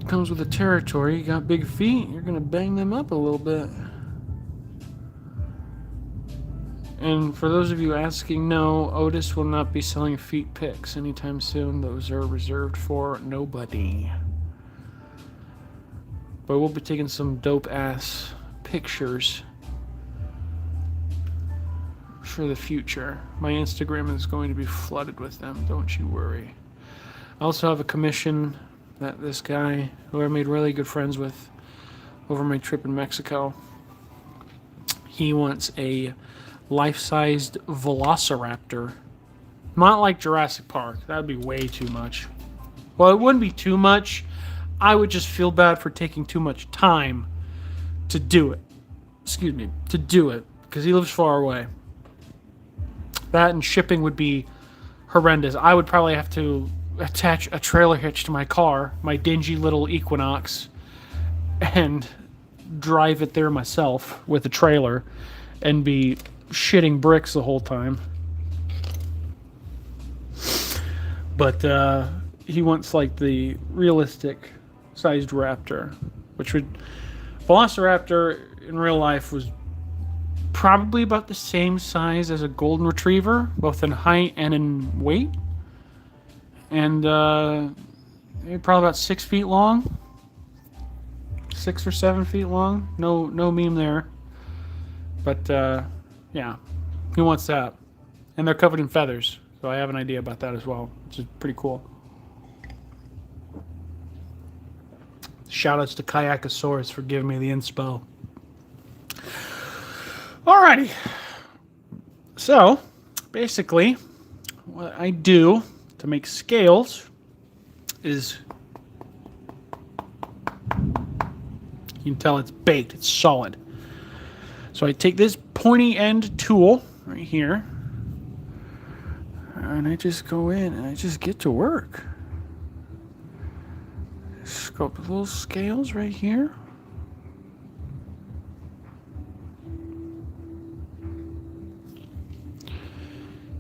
comes with the territory. You got big feet, you're gonna bang them up a little bit. And for those of you asking, no, Otis will not be selling feet pics anytime soon. Those are reserved for nobody. But we'll be taking some dope ass pictures for the future. My Instagram is going to be flooded with them, don't you worry. I also have a commission that this guy, who I made really good friends with over my trip in Mexico, he wants a life-sized velociraptor. Not like Jurassic Park. That would be way too much. Well, it wouldn't be too much. I would just feel bad for taking too much time to do it. Because he lives far away. That and shipping would be horrendous. I would probably have to attach a trailer hitch to my car, my dingy little Equinox, and drive it there myself with a trailer and be shitting bricks the whole time. But he wants like the realistic sized raptor, which would Velociraptor in real life was probably about the same size as a golden retriever, both in height and in weight, and maybe probably about 6 feet long, 6 or 7 feet long. No meme there, but yeah, he wants that, and they're covered in feathers, so I have an idea about that as well, which is pretty cool. Shoutouts to Kayakasaurus for giving me the inspo. Alrighty. So, basically, what I do to make scales is, you can tell it's baked, it's solid. So I take this pointy end tool right here, and I just go in and I just get to work. Sculpt with little scales right here.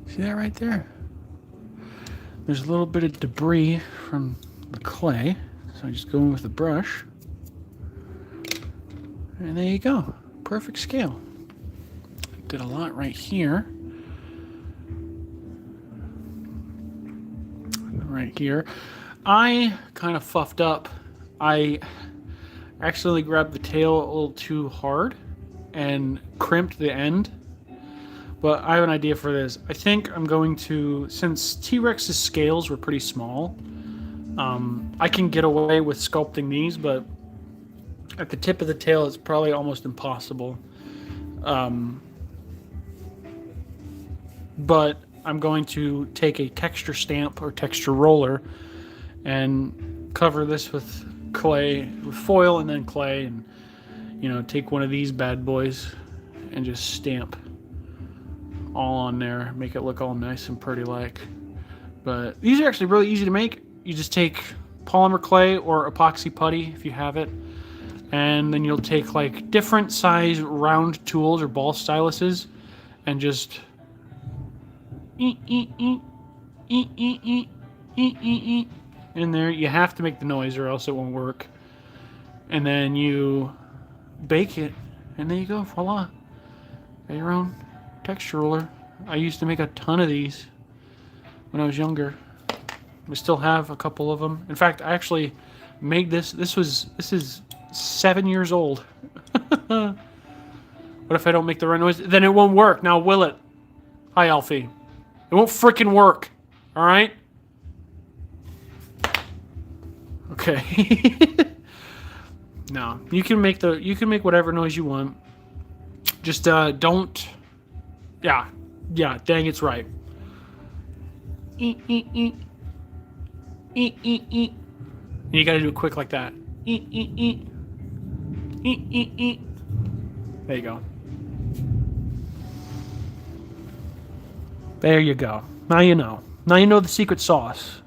See that right there? There's a little bit of debris from the clay, so I just go in with the brush. And there you go. Perfect scale. Did a lot right here. Right here. I kind of fuffed up. I accidentally grabbed the tail a little too hard and crimped the end. But I have an idea for this. I think I'm going to, since T-Rex's scales were pretty small, I can get away with sculpting these, but at the tip of the tail, it's probably almost impossible. But I'm going to take a texture stamp or texture roller and cover this with clay, with foil and then clay, and take one of these bad boys and just stamp all on there, make it look all nice and pretty like. But these are actually really easy to make. You just take polymer clay or epoxy putty if you have it, and then you'll take like different size round tools or ball styluses and just in there. You have to make the noise or else it won't work. And then you bake it, and there you go. Voila. Got your own texture roller. I used to make a ton of these when I was younger. I still have a couple of them. In fact, I actually made this. This is 7 years old. What if I don't make the right noise? Then it won't work. Now will it? Hi, Alfie. It won't frickin' work. All right? Okay. No, you can make whatever noise you want. Just don't. Yeah, dang, it's right. And you gotta do it quick like that. There you go. There you go. Now you know. Now you know the secret sauce.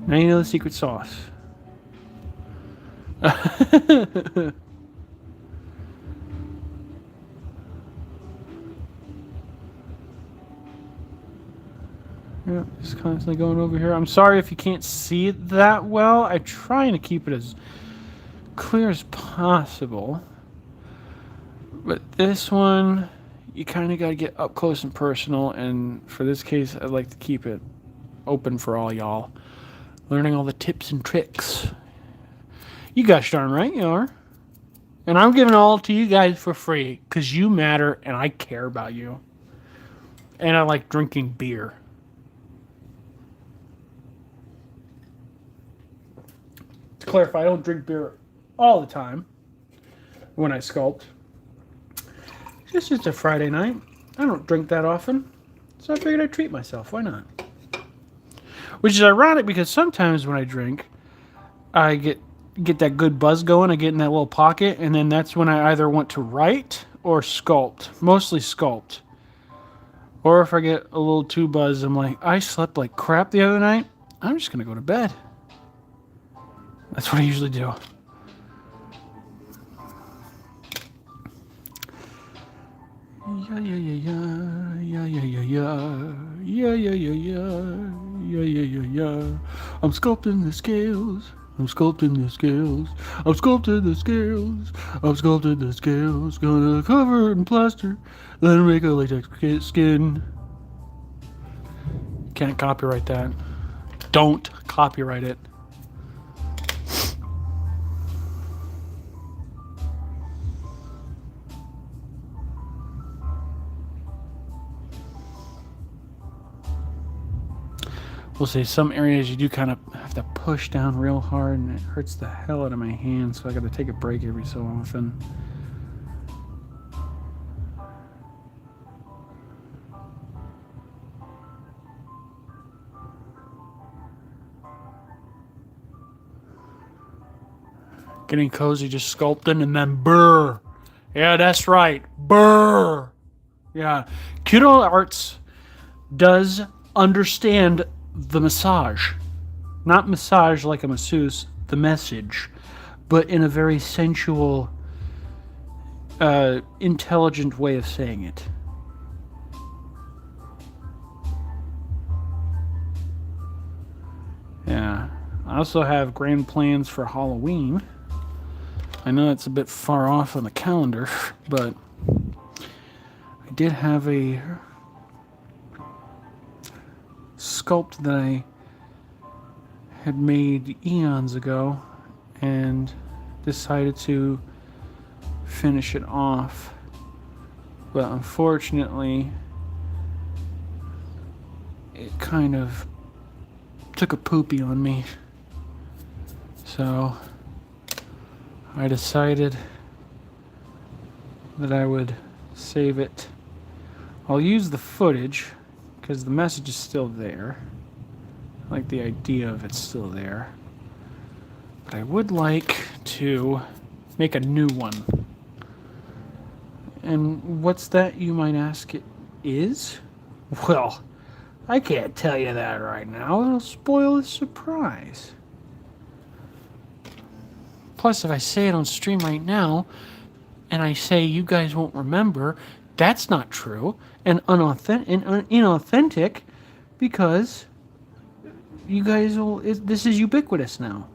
Now you know the secret sauce. Yeah, just constantly going over here. I'm sorry if you can't see it that well. I'm trying to keep it as clear as possible. But this one, you kind of got to get up close and personal. And for this case, I'd like to keep it open for all y'all. Learning all the tips and tricks. You gosh darn right you are. And I'm giving it all to you guys for free. Because you matter and I care about you. And I like drinking beer. To clarify, I don't drink beer all the time when I sculpt. It's just a Friday night. I don't drink that often. So I figured I'd treat myself. Why not? Which is ironic because sometimes when I drink, I get that good buzz going. I get in that little pocket. And then that's when I either want to write or sculpt. Mostly sculpt. Or if I get a little too buzzed, I'm like, I slept like crap the other night. I'm just going to go to bed. That's what I usually do. I'm sculpting the scales. I'm sculpting the scales. I'm sculpting the scales. I'm sculpting the scales. Gonna cover it in plaster. Then make a latex skin. Can't copyright that. Don't copyright it. We'll say some areas you do kind of have to push down real hard and it hurts the hell out of my hands, so I got to take a break every so often. Getting cozy, just sculpting, and then burr. Yeah, that's right. Burr. Yeah. Kudo Arts does understand the massage. Not massage like a masseuse. the message, but in a very sensual, intelligent way of saying it. Yeah. I also have grand plans for Halloween. I know it's a bit far off on the calendar, but I did have a sculpt that I had made eons ago and decided to finish it off. But unfortunately, it kind of took a poopy on me. So I decided that I would save it. I'll use the footage because the message is still there. Like the idea of it's still there. But I would like to make a new one. And what's that, you might ask it is? Well, I can't tell you that right now. It'll spoil the surprise. Plus, if I say it on stream right now, and I say you guys won't remember, that's not true and inauthentic because you guys will. This is ubiquitous now.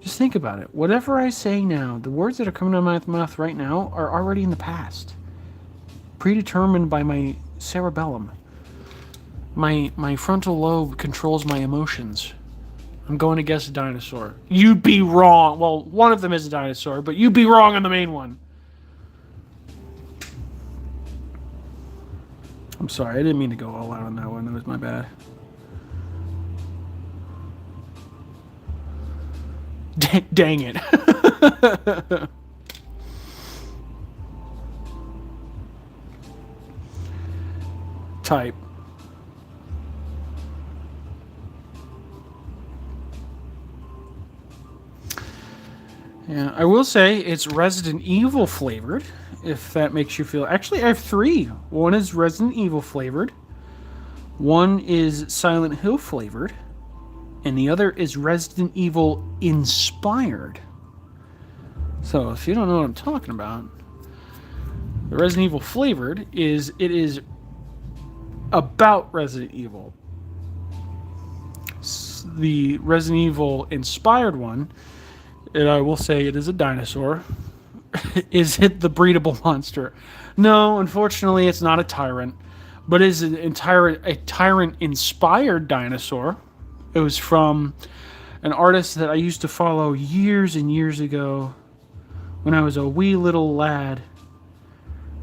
Just think about it. Whatever I say now, the words that are coming out of my mouth right now are already in the past, predetermined by my cerebellum. My frontal lobe controls my emotions. I'm going to guess a dinosaur. You'd be wrong. Well, one of them is a dinosaur, but you'd be wrong on the main one. I'm sorry, I didn't mean to go all out on that one. That was my bad. Dang it. Type. Yeah, I will say it's Resident Evil flavored, if that makes you feel... Actually, I have 3. One is Resident Evil flavored, one is Silent Hill flavored, and the other is Resident Evil inspired. So, if you don't know what I'm talking about, the Resident Evil flavored is... It is about Resident Evil. The Resident Evil inspired one... And I will say it is a dinosaur. Is it the breedable monster? No, unfortunately, it's not a tyrant. But it is a tyrant-inspired dinosaur. It was from an artist that I used to follow years and years ago when I was a wee little lad.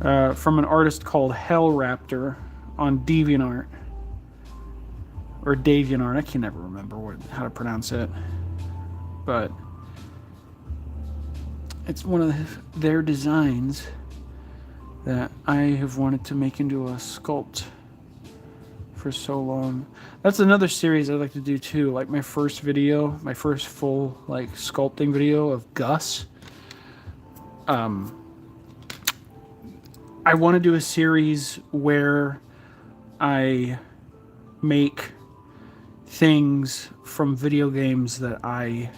From an artist called Hellraptor on DeviantArt. Or DeviantArt. I can never remember how to pronounce it. But... it's one of their designs that I have wanted to make into a sculpt for so long. That's another series I'd like to do too. Like my first video, my first full like sculpting video of Gus. I want to do a series where I make things from video games that I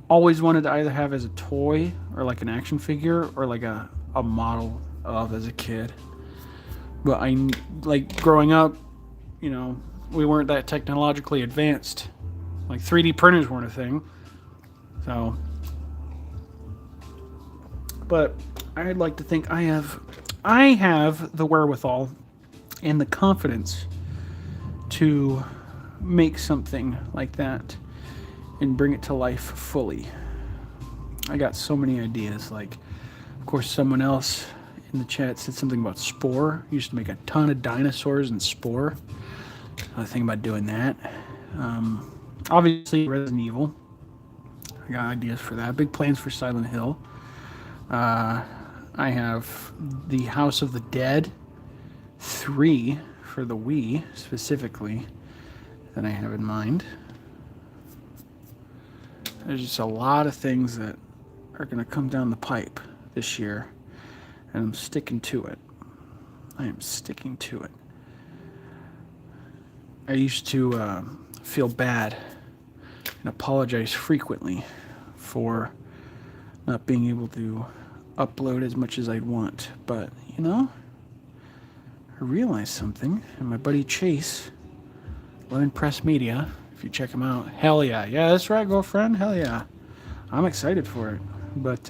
always wanted to either have as a toy or like an action figure or like a model of as a kid. But I, like growing up, you know, we weren't that technologically advanced. Like 3D printers weren't a thing. So, but I'd like to think I have the wherewithal and the confidence to make something like that and bring it to life fully. I got so many ideas. Like, of course, someone else in the chat said something about Spore. Used to make a ton of dinosaurs in Spore. I was thinking about doing that. Obviously, Resident Evil. I got ideas for that. Big plans for Silent Hill. I have the House of the Dead 3 for the Wii, specifically, that I have in mind. There's just a lot of things that are going to come down the pipe this year, and I'm sticking to it. I am sticking to it. I used to feel bad and apologize frequently for not being able to upload as much as I'd want. But, you know, I realized something, and my buddy Chase, Lemon Press Media, if you check him out, hell yeah. Yeah, that's right, girlfriend, hell yeah. I'm excited for it. But,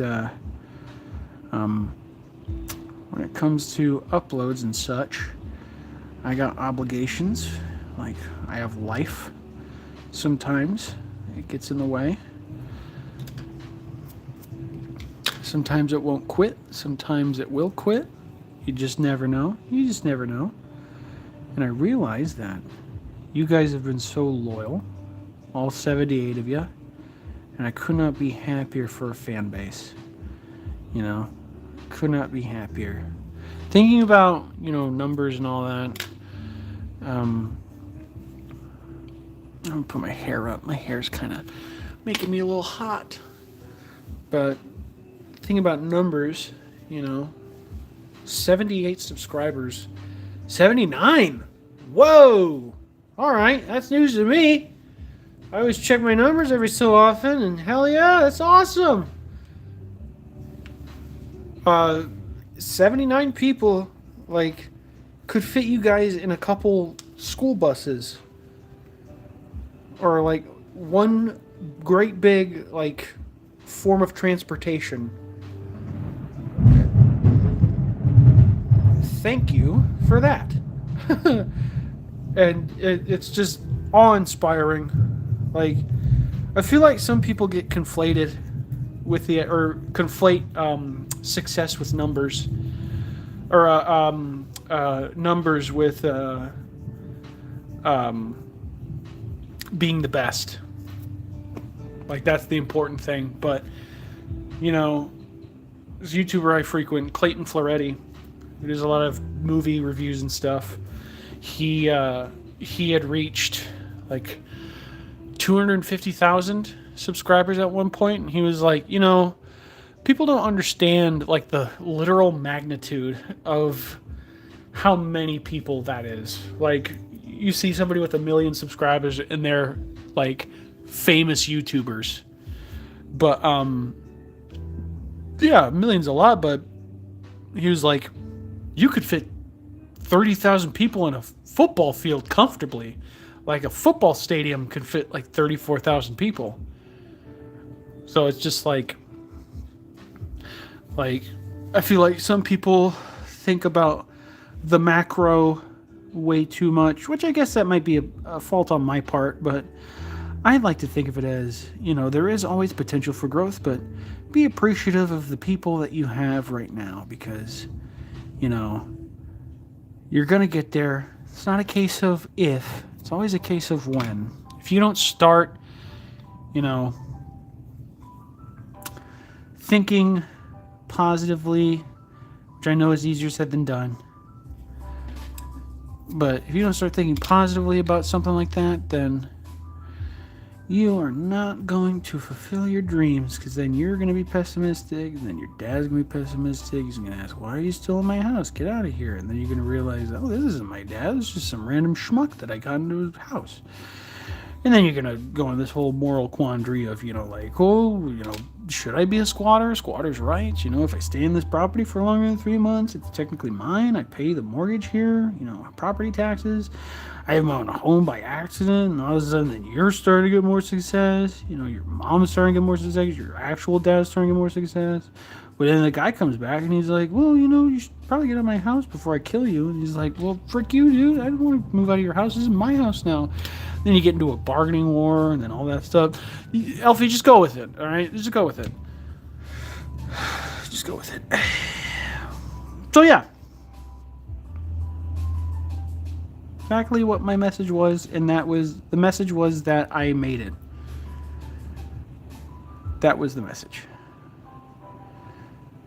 when it comes to uploads and such, I got obligations. Like, I have life. Sometimes it gets in the way. Sometimes it won't quit. Sometimes it will quit. You just never know. You just never know. And I realized that you guys have been so loyal, all 78 of you, and I could not be happier for a fan base. You know, could not be happier. Thinking about, you know, numbers and all that, I'm gonna put my hair up. My hair's kind of making me a little hot. But thinking about numbers, you know, 78 subscribers. 79! Whoa! Alright, that's news to me. I always check my numbers every so often, and hell yeah, that's awesome! 79 people, like, could fit you guys in a couple school buses. Or, like, one great big, like, form of transportation. Thank you for that. And it's just awe-inspiring. Like, I feel like some people get conflated with the, or conflate success with numbers, or numbers with being the best. Like, that's the important thing. But, you know, this YouTuber I frequent, Clayton Floretti, who does a lot of movie reviews and stuff, he had reached like 250,000 subscribers at one point, and he was like, you know, people don't understand like the literal magnitude of how many people that is. Like, you see somebody with 1 million subscribers and they're like famous YouTubers, but yeah, 1 million's a lot. But he was like, you could fit 30,000 people in a football field comfortably. Like, a football stadium could fit like 34,000 people. So it's just like I feel like some people think about the macro way too much, which I guess that might be a fault on my part, but I'd like to think of it as, you know, there is always potential for growth, but be appreciative of the people that you have right now, because, you know, you're going to get there. It's not a case of if, it's always a case of when. If you don't start, you know, thinking positively, which I know is easier said than done, but if you don't start thinking positively about something like that, then you are not going to fulfill your dreams, because then you're going to be pessimistic, and then your dad's going to be pessimistic. He's going to ask, why are you still in my house? Get out of here. And then you're going to realize, oh, this isn't my dad. It's just some random schmuck that I got into his house. And then you're going to go on this whole moral quandary of, you know, like, oh, you know, should I be a squatter? Squatter's rights. You know, if I stay in this property for longer than 3 months, it's technically mine. I pay the mortgage here, you know, property taxes. I have my own home by accident, and all of a sudden then you're starting to get more success. You know, your mom's starting to get more success. Your actual dad's starting to get more success. But then the guy comes back and he's like, well, you know, you should probably get out of my house before I kill you. And he's like, well, frick you, dude. I don't want to move out of your house. This is my house now. Then you get into a bargaining war and then all that stuff. Elfie, just go with it, all right? Just go with it. Just go with it. So, yeah. Exactly what my message was, and that was, the message was that I made it. That was the message.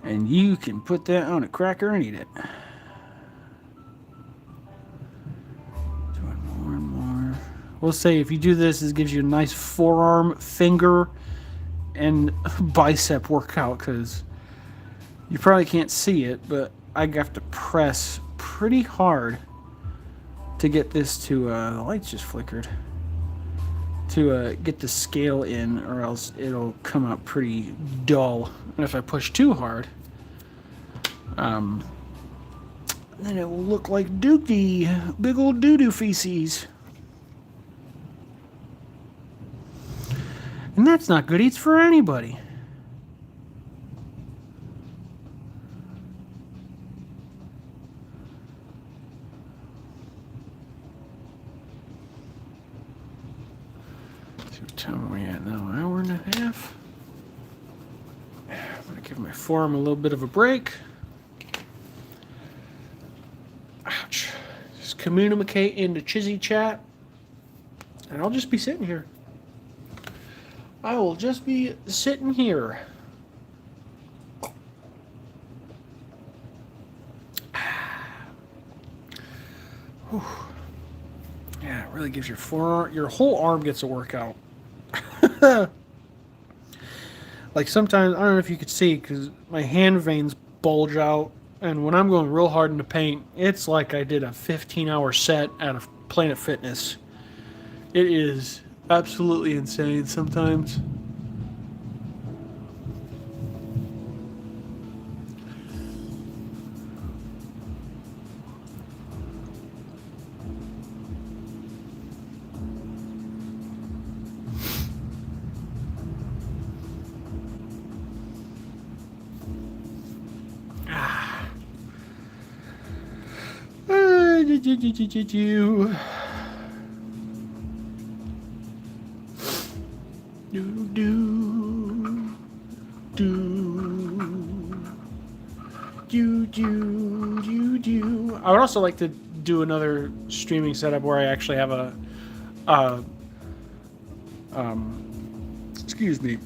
And you can put that on a cracker and eat it. Doing more and more. We'll say if you do this, it gives you a nice forearm, finger, and bicep workout, because you probably can't see it, but I have to press pretty hard to get this to, the lights just flickered, to get the scale in, or else it'll come out pretty dull. And if I push too hard, then it will look like dookie, big old doo-doo feces. And that's not good eats for anybody. See what time we're at now, an hour and a half. I'm gonna give my forearm a little bit of a break. Ouch. Just communicate into Chizzy chat. And I'll just be sitting here. I will just be sitting here. Whew. Yeah, it really gives your forearm, your whole arm gets a workout. Like sometimes, I don't know if you could see, because my hand veins bulge out, and when I'm going real hard in the paint, it's like I did a 15-hour set at a Planet Fitness. It is absolutely insane sometimes. I would also like to do another streaming setup where I actually have excuse me,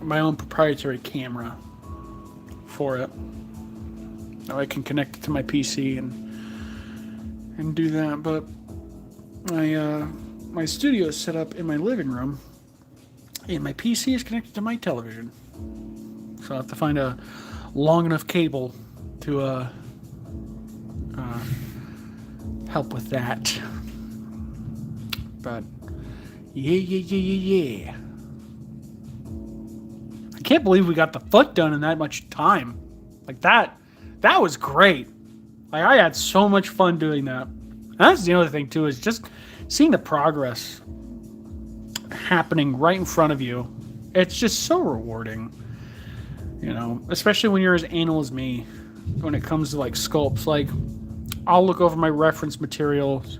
my own proprietary camera for it. Now I can connect it to my PC and do that. But my studio is set up in my living room, and my PC is connected to my television. So I have to find a long enough cable to help with that. But yeah. I can't believe we got the foot done in that much time. Like that was great. Like I had so much fun doing that. And that's the other thing too, is just seeing the progress happening right in front of you. It's just so rewarding. You know, especially when you're as anal as me when it comes to like sculpts. Like I'll look over my reference materials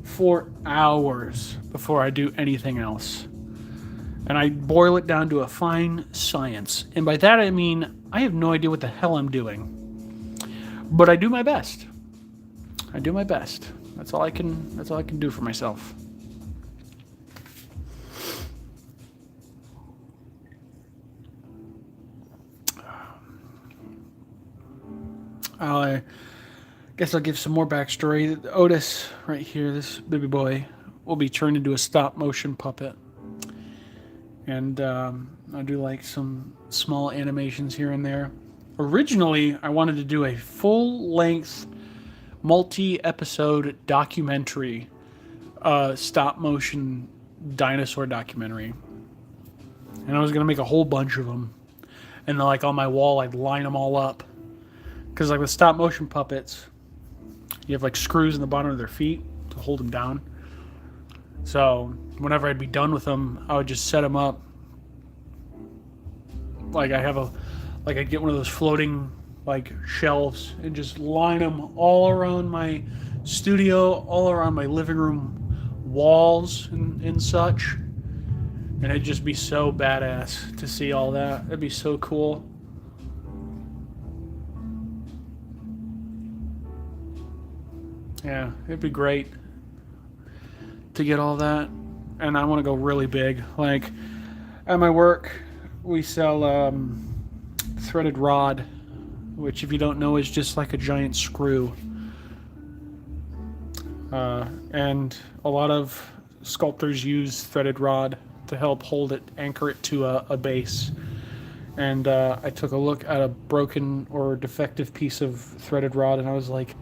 for hours before I do anything else. And I boil it down to a fine science. And by that I mean I have no idea what the hell I'm doing. But I do my best. That's all I can do for myself. I guess I'll give some more backstory. Otis, right here, this baby boy, will be turned into a stop motion puppet. And I do like some small animations here and there. Originally, I wanted to do a full-length, multi-episode documentary, stop-motion dinosaur documentary. And I was going to make a whole bunch of them. And then, like, on my wall, I'd line them all up. Because, like, with stop-motion puppets, you have, like, screws in the bottom of their feet to hold them down. So, whenever I'd be done with them, I would just set them up. Like, I'd get one of those floating, like, shelves and just line them all around my studio, all around my living room walls and such. And it'd just be so badass to see all that. It'd be so cool. Yeah, it'd be great to get all that. And I want to go really big. Like, at my work, we sell threaded rod, which, if you don't know, is just like a giant screw. And a lot of sculptors use threaded rod to help hold it, anchor it to a base. And I took a look at a broken or defective piece of threaded rod, and I was like,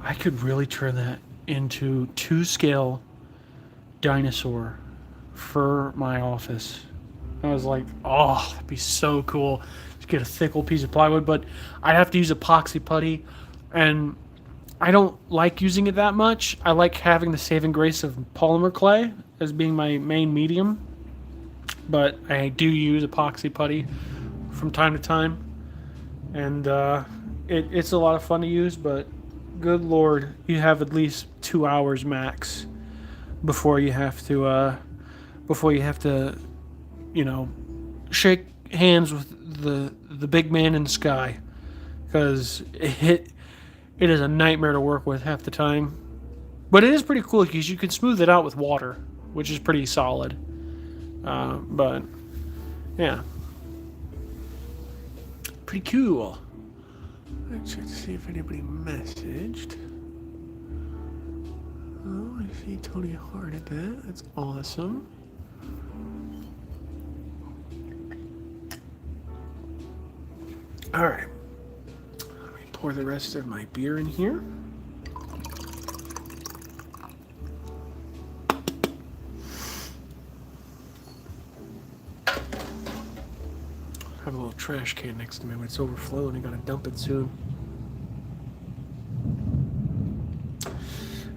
I could really turn that into 2-scale dinosaur for my office. I was like, oh, that'd be so cool. Just get a thick old piece of plywood, but I'd have to use epoxy putty, and I don't like using it that much. I like having the saving grace of polymer clay as being my main medium, but I do use epoxy putty from time to time, and it's a lot of fun to use, but good lord, you have at least 2 hours max before you have to you know, shake hands with the big man in the sky, because it is a nightmare to work with half the time. But it is pretty cool because you can smooth it out with water, which is pretty solid. But yeah, pretty cool. Let's check to see if anybody messaged. Oh, I see Tony Hart at that. That's awesome. All right. Let me pour the rest of my beer in here. I have a little trash can next to me when it's overflowing. I gotta dump it soon.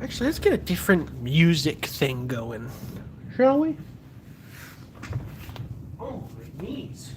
Actually, let's get a different music thing going, shall we? Oh, my knees.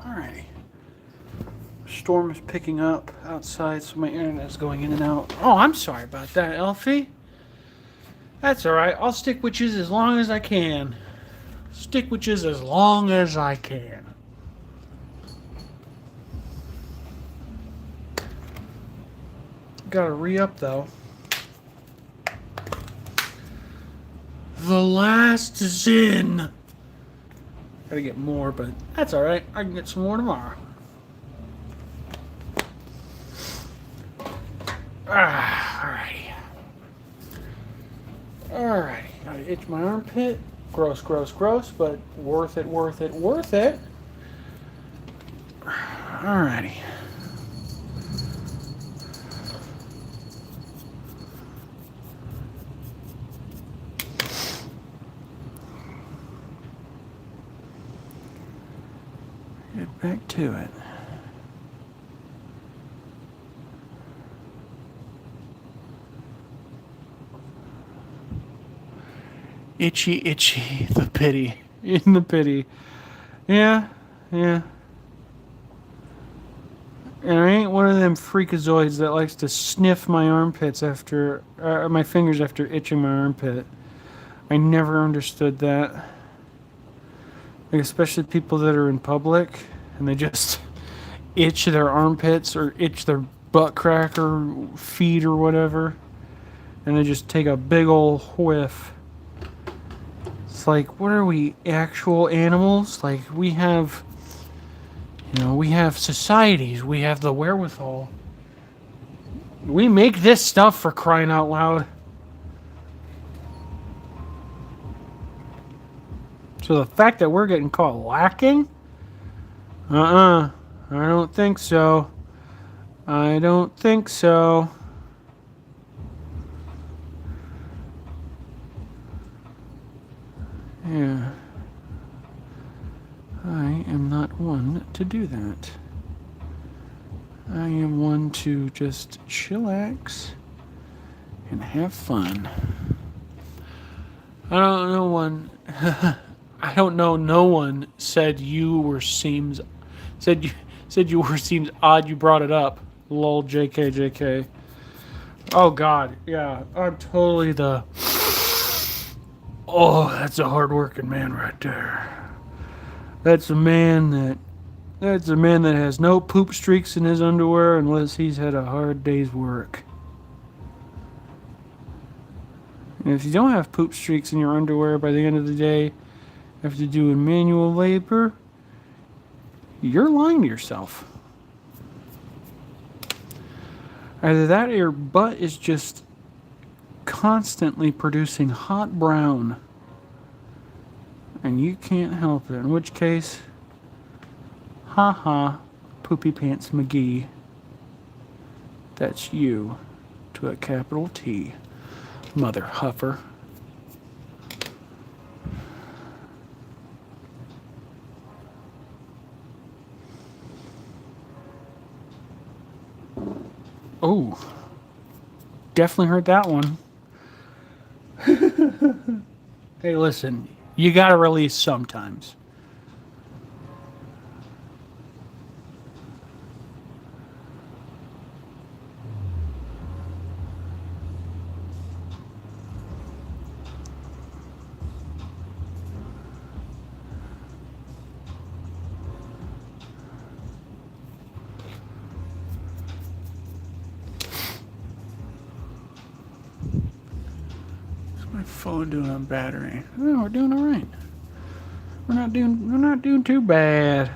Alrighty. Storm is picking up outside, so my internet's going in and out. Oh, I'm sorry about that, Elfie. That's alright. I'll stick with you as long as I can. Stick with you as long as I can. Gotta re-up, though. The last Zin. Gotta get more, but that's alright. I can get some more tomorrow. Alrighty. Alrighty. Gotta itch my armpit. Gross, gross, gross, but worth it, worth it, worth it. Alrighty. Get back to it. Itchy, itchy, the pity. In the pity. Yeah, yeah. And I ain't one of them freakazoids that likes to sniff my armpits after, my fingers after itching my armpit. I never understood that. Like, especially people that are in public and they just itch their armpits or itch their butt crack or feet or whatever. And they just take a big old whiff. It's like, what are we, actual animals? Like, we have, You know, we have societies. We have the wherewithal. We make this stuff, for crying out loud. So the fact that we're getting caught lacking? I don't think so. I don't think so. Yeah. I am not one to do that. I am one to just chillax and have fun. I don't know one. I don't know. No one said you were seems. Said you were seems odd. You brought it up. Lol. Jk. Jk. Oh God. Yeah. I'm totally the. Oh, that's a hard-working man right there. That's a man that. That's a man that has no poop streaks in his underwear unless he's had a hard day's work. And if you don't have poop streaks in your underwear by the end of the day, after doing manual labor, you're lying to yourself. Either that or your butt is just constantly producing hot brown. And you can't help it. In which case, haha, Poopy Pants McGee. That's you to a capital T, mother huffer. Oh, definitely heard that one. Hey, listen, you gotta release sometimes. My phone doing on battery? Oh, we're doing all right. We're not doing too bad.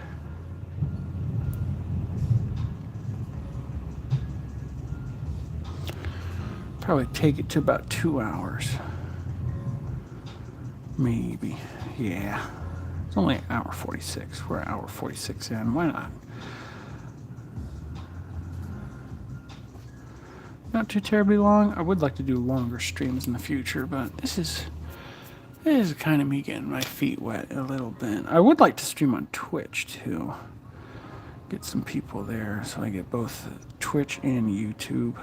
Probably take it to about 2 hours. Maybe. Yeah. It's only an hour 46. We're an hour 46 in. Why not? Not too terribly long. I would like to do longer streams in the future, but this is kind of me getting my feet wet a little bit. I would like to stream on Twitch too. Get some people there so I get both Twitch and YouTube.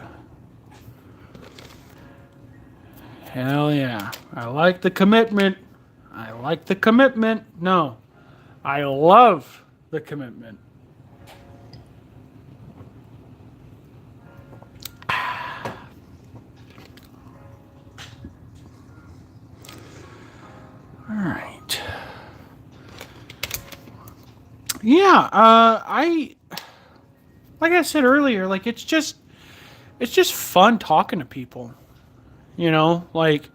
Hell yeah. I like the commitment. I like the commitment. No. I love the commitment. All right. Yeah, like I said earlier, like it's just fun talking to people. You know, like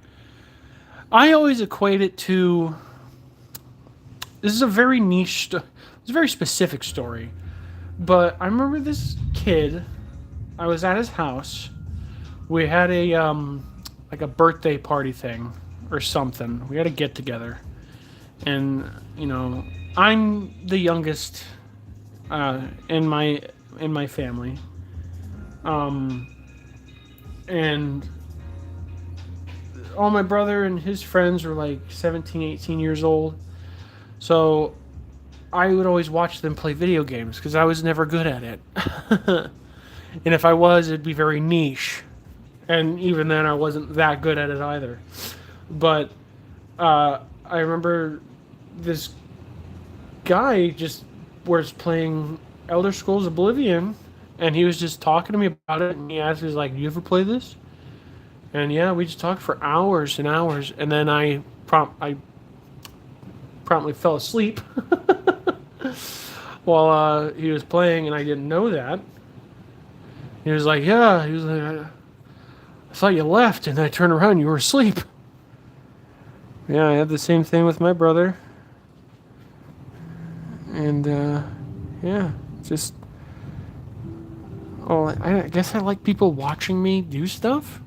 I always equate it to this is a very niche it's a very specific story. But I remember this kid, I was at his house. We had a like a birthday party thing or something. We had a get together. And, you know, I'm the youngest in my family. And all my brother and his friends were like 17, 18 years old. So I would always watch them play video games because I was never good at it. And if I was, it'd be very niche. And even then, I wasn't that good at it either. But I remember this guy just was playing Elder Scrolls Oblivion, and he was just talking to me about it, and he asked, he's like, "Do you ever play this?" And yeah, we just talked for hours and hours, and then I promptly fell asleep while he was playing, and I didn't know that. He was like, "Yeah," he was like, "I thought you left," and I turned around, you were asleep. Yeah, I had the same thing with my brother. And,
Yeah, just... Oh, I guess I like people watching me do stuff.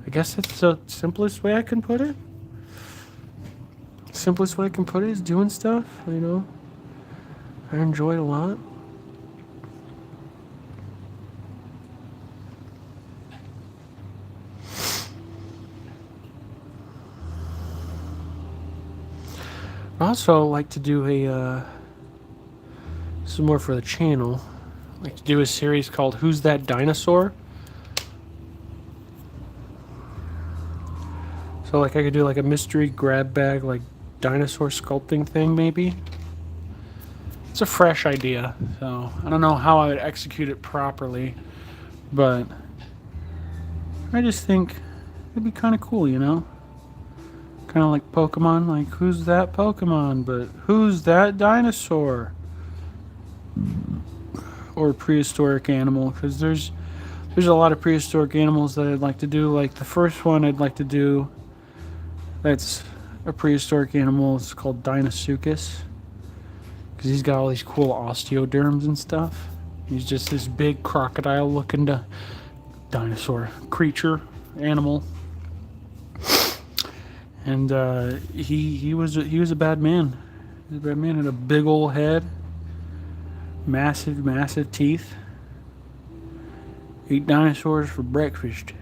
I guess that's the simplest way I can put it. Simplest way I can put it is doing stuff, you know. I enjoy it a lot. I also like to do a, this is more for the channel. I like to do a series called Who's That Dinosaur? So like I could do like a mystery grab bag, like dinosaur sculpting thing maybe. It's a fresh idea, so I don't know how I would execute it properly, but I just think it'd be kind of cool, you know? Kind of like Pokemon, like who's that Pokemon, but who's that dinosaur? Or prehistoric animal, because there's a lot of prehistoric animals that I'd like to do. Like the first one I'd like to do, that's a prehistoric animal. It's called Deinosuchus, because he's got all these cool osteoderms and stuff. He's just this big crocodile-looking dinosaur creature, animal, and he was a bad man. He was a bad man. Had a big old head, massive teeth. Eat dinosaurs for breakfast.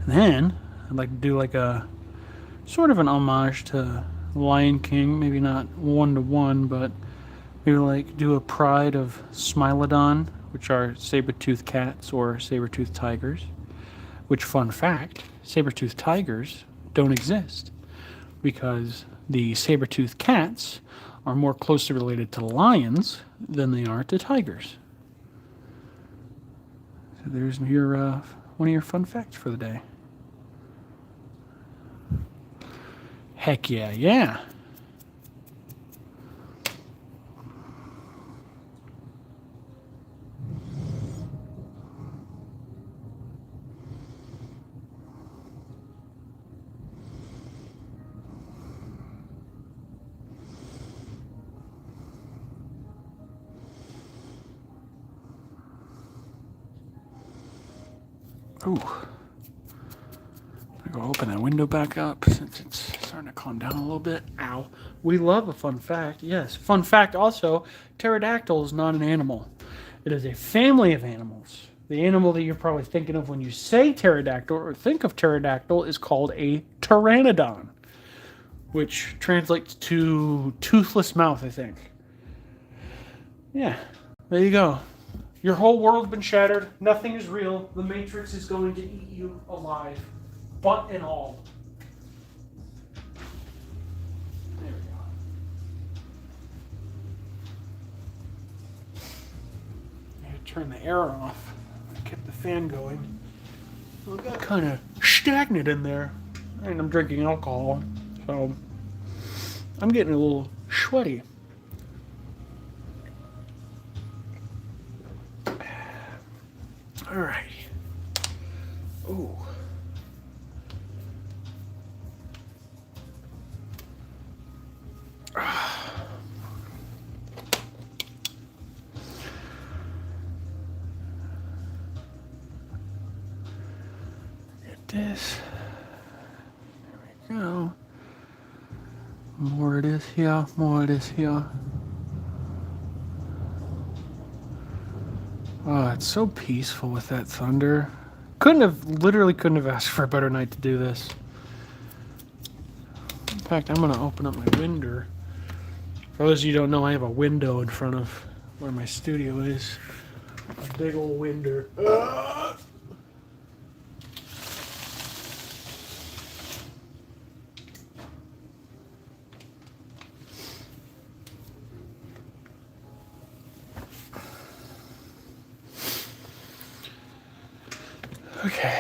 And then I'd like to do like a sort of an homage to Lion King, maybe not 1-to-1, but maybe like do a pride of Smilodon, which are saber-toothed cats or saber-toothed tigers. Which, fun fact, saber-toothed tigers don't exist because the saber-toothed cats are more closely related to lions than they are to tigers. So there's your one of your fun facts for the day. Heck yeah, yeah. Ooh. I'm gonna open that window back up since it's starting to calm down a little bit. Ow. We love a fun fact. Yes. Fun fact also, pterodactyl is not an animal. It is a family of animals. The animal that you're probably thinking of when you say pterodactyl or think of pterodactyl is called a pteranodon, which translates to toothless mouth, I think. Yeah. There you go. Your whole world's been shattered. Nothing is real. The Matrix is going to eat you alive. Butt and all. There we go. I had to turn the air off. I kept the fan going. Well, it got kind of stagnant in there. And I'm drinking alcohol. So I'm getting a little sweaty. All right. Ooh. Get this. There we go. More of this here. More of this here. Oh, it's so peaceful with that thunder. Literally couldn't have asked for a better night to do this. In fact, I'm gonna open up my window. For those of you who don't know, I have a window in front of where my studio is. A big old window. Okay.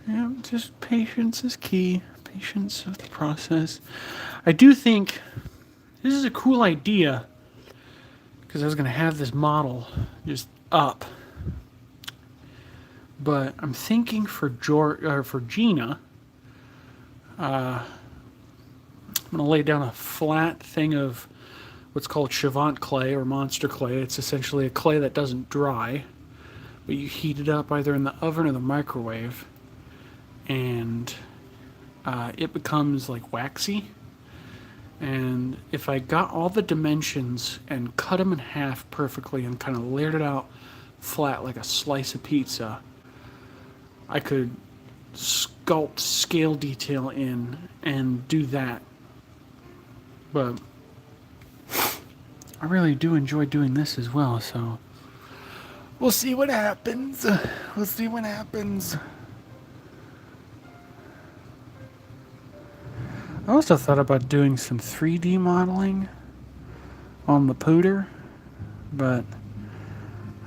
Yeah, just patience is key. Patience of the process. I do think this is a cool idea because I was going to have this model just up. But I'm thinking for Gina, I'm going to lay down a flat thing of what's called Chavant clay or monster clay. It's essentially a clay that doesn't dry, but you heat it up either in the oven or the microwave, and it becomes like waxy. And if I got all the dimensions and cut them in half perfectly and kind of layered it out flat like a slice of pizza, I could sculpt scale detail in and do that. But I really do enjoy doing this as well, so we'll see what happens. We'll see what happens. I also thought about doing some 3D modeling on the pooter, but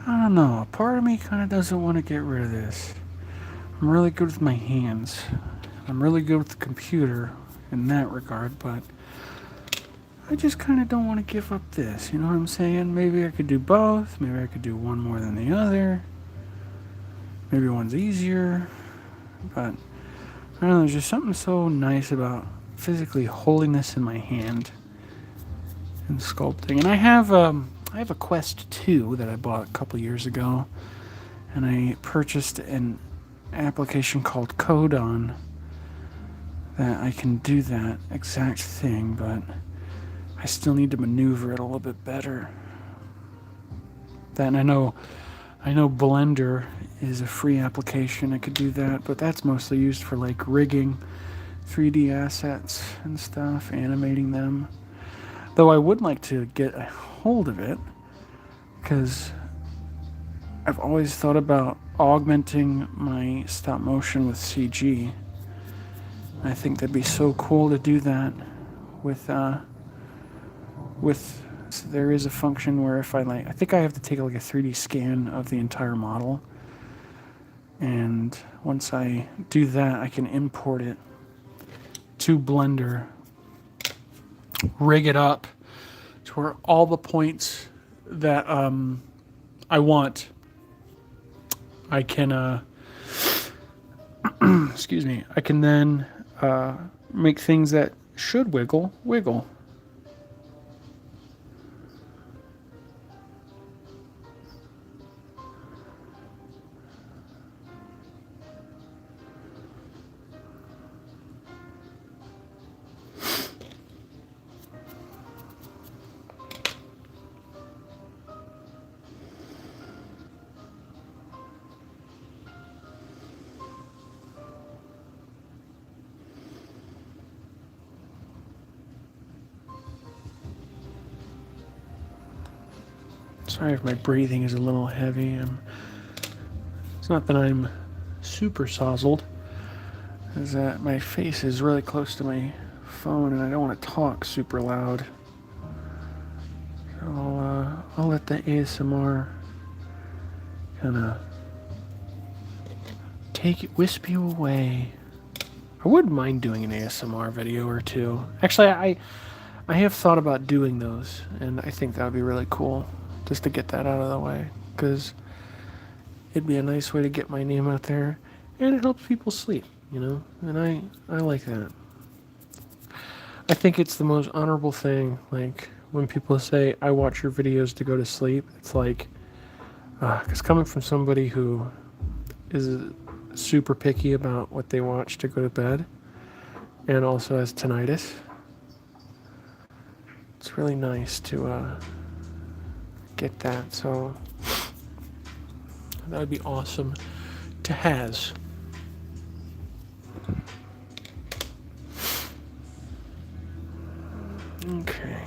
I don't know. Part of me kind of doesn't want to get rid of this. I'm really good with my hands. I'm really good with the computer in that regard, but I just kind of don't want to give up this. You know what I'm saying? Maybe I could do both. Maybe I could do one more than the other. Maybe one's easier. But I don't know. There's just something so nice about physically holding this in my hand and sculpting. And I have a Quest 2 that I bought a couple years ago, and I purchased an application called Codon that I can do that exact thing, but I still need to maneuver it a little bit better. Then I know Blender is a free application. I could do that, but that's mostly used for like rigging 3D assets and stuff, animating them. Though I would like to get a hold of it, because I've always thought about augmenting my stop motion with CG. I think that'd be so cool to do that with there is a function where if I think I have to take like a 3D scan of the entire model, and once I do that, I can import it to Blender, rig it up to where all the points that I want, I can excuse me, I can then make things that should wiggle. Sorry if my breathing is a little heavy. It's not that I'm super sozzled, it's that my face is really close to my phone and I don't want to talk super loud. So I'll let the ASMR kind of wisp you away. I wouldn't mind doing an ASMR video or two. Actually, I have thought about doing those, and I think that would be really cool. Just to get that out of the way, because it'd be a nice way to get my name out there, and it helps people sleep, you know, and I like that. I think it's the most honorable thing, like, when people say, I watch your videos to go to sleep, it's like, because coming from somebody who is super picky about what they watch to go to bed, and also has tinnitus, it's really nice to, get that, so that would be awesome to has. Okay.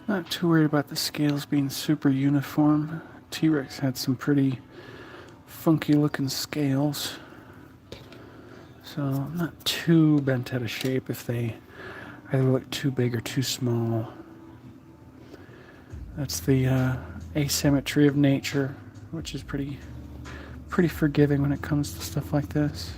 Not too worried about the scales being super uniform. T-Rex had some pretty funky looking scales. So I'm not too bent out of shape if they either look too big or too small. That's the asymmetry of nature, which is pretty forgiving when it comes to stuff like this.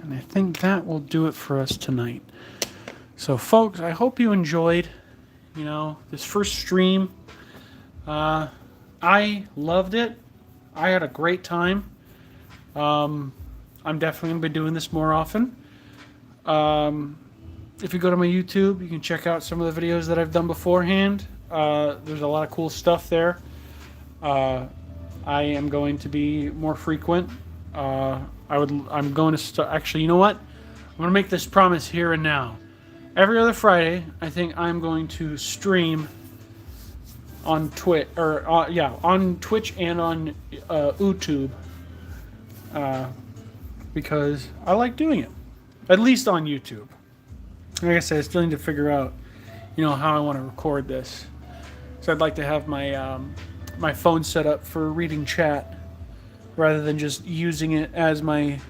And I think that will do it for us tonight. So folks, I hope you enjoyed, this first stream. I loved it. I had a great time. I'm definitely going to be doing this more often. If you go to my YouTube, you can check out some of the videos that I've done beforehand. There's a lot of cool stuff there. I am going to be more frequent. I'm going to start. Actually, you know what? I'm going to make this promise here and now. Every other Friday, I think I'm going to stream on Twitch, on Twitch and on YouTube, because I like doing it. At least on YouTube. Like I said, I still need to figure out, how I want to record this. So I'd like to have my my phone set up for reading chat, rather than just using it as my,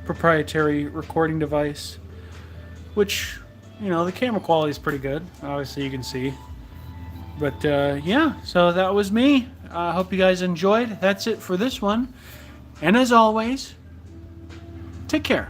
proprietary recording device. Which, the camera quality is pretty good. Obviously, you can see. But, yeah, so that was me. I hope you guys enjoyed. That's it for this one. And as always, take care.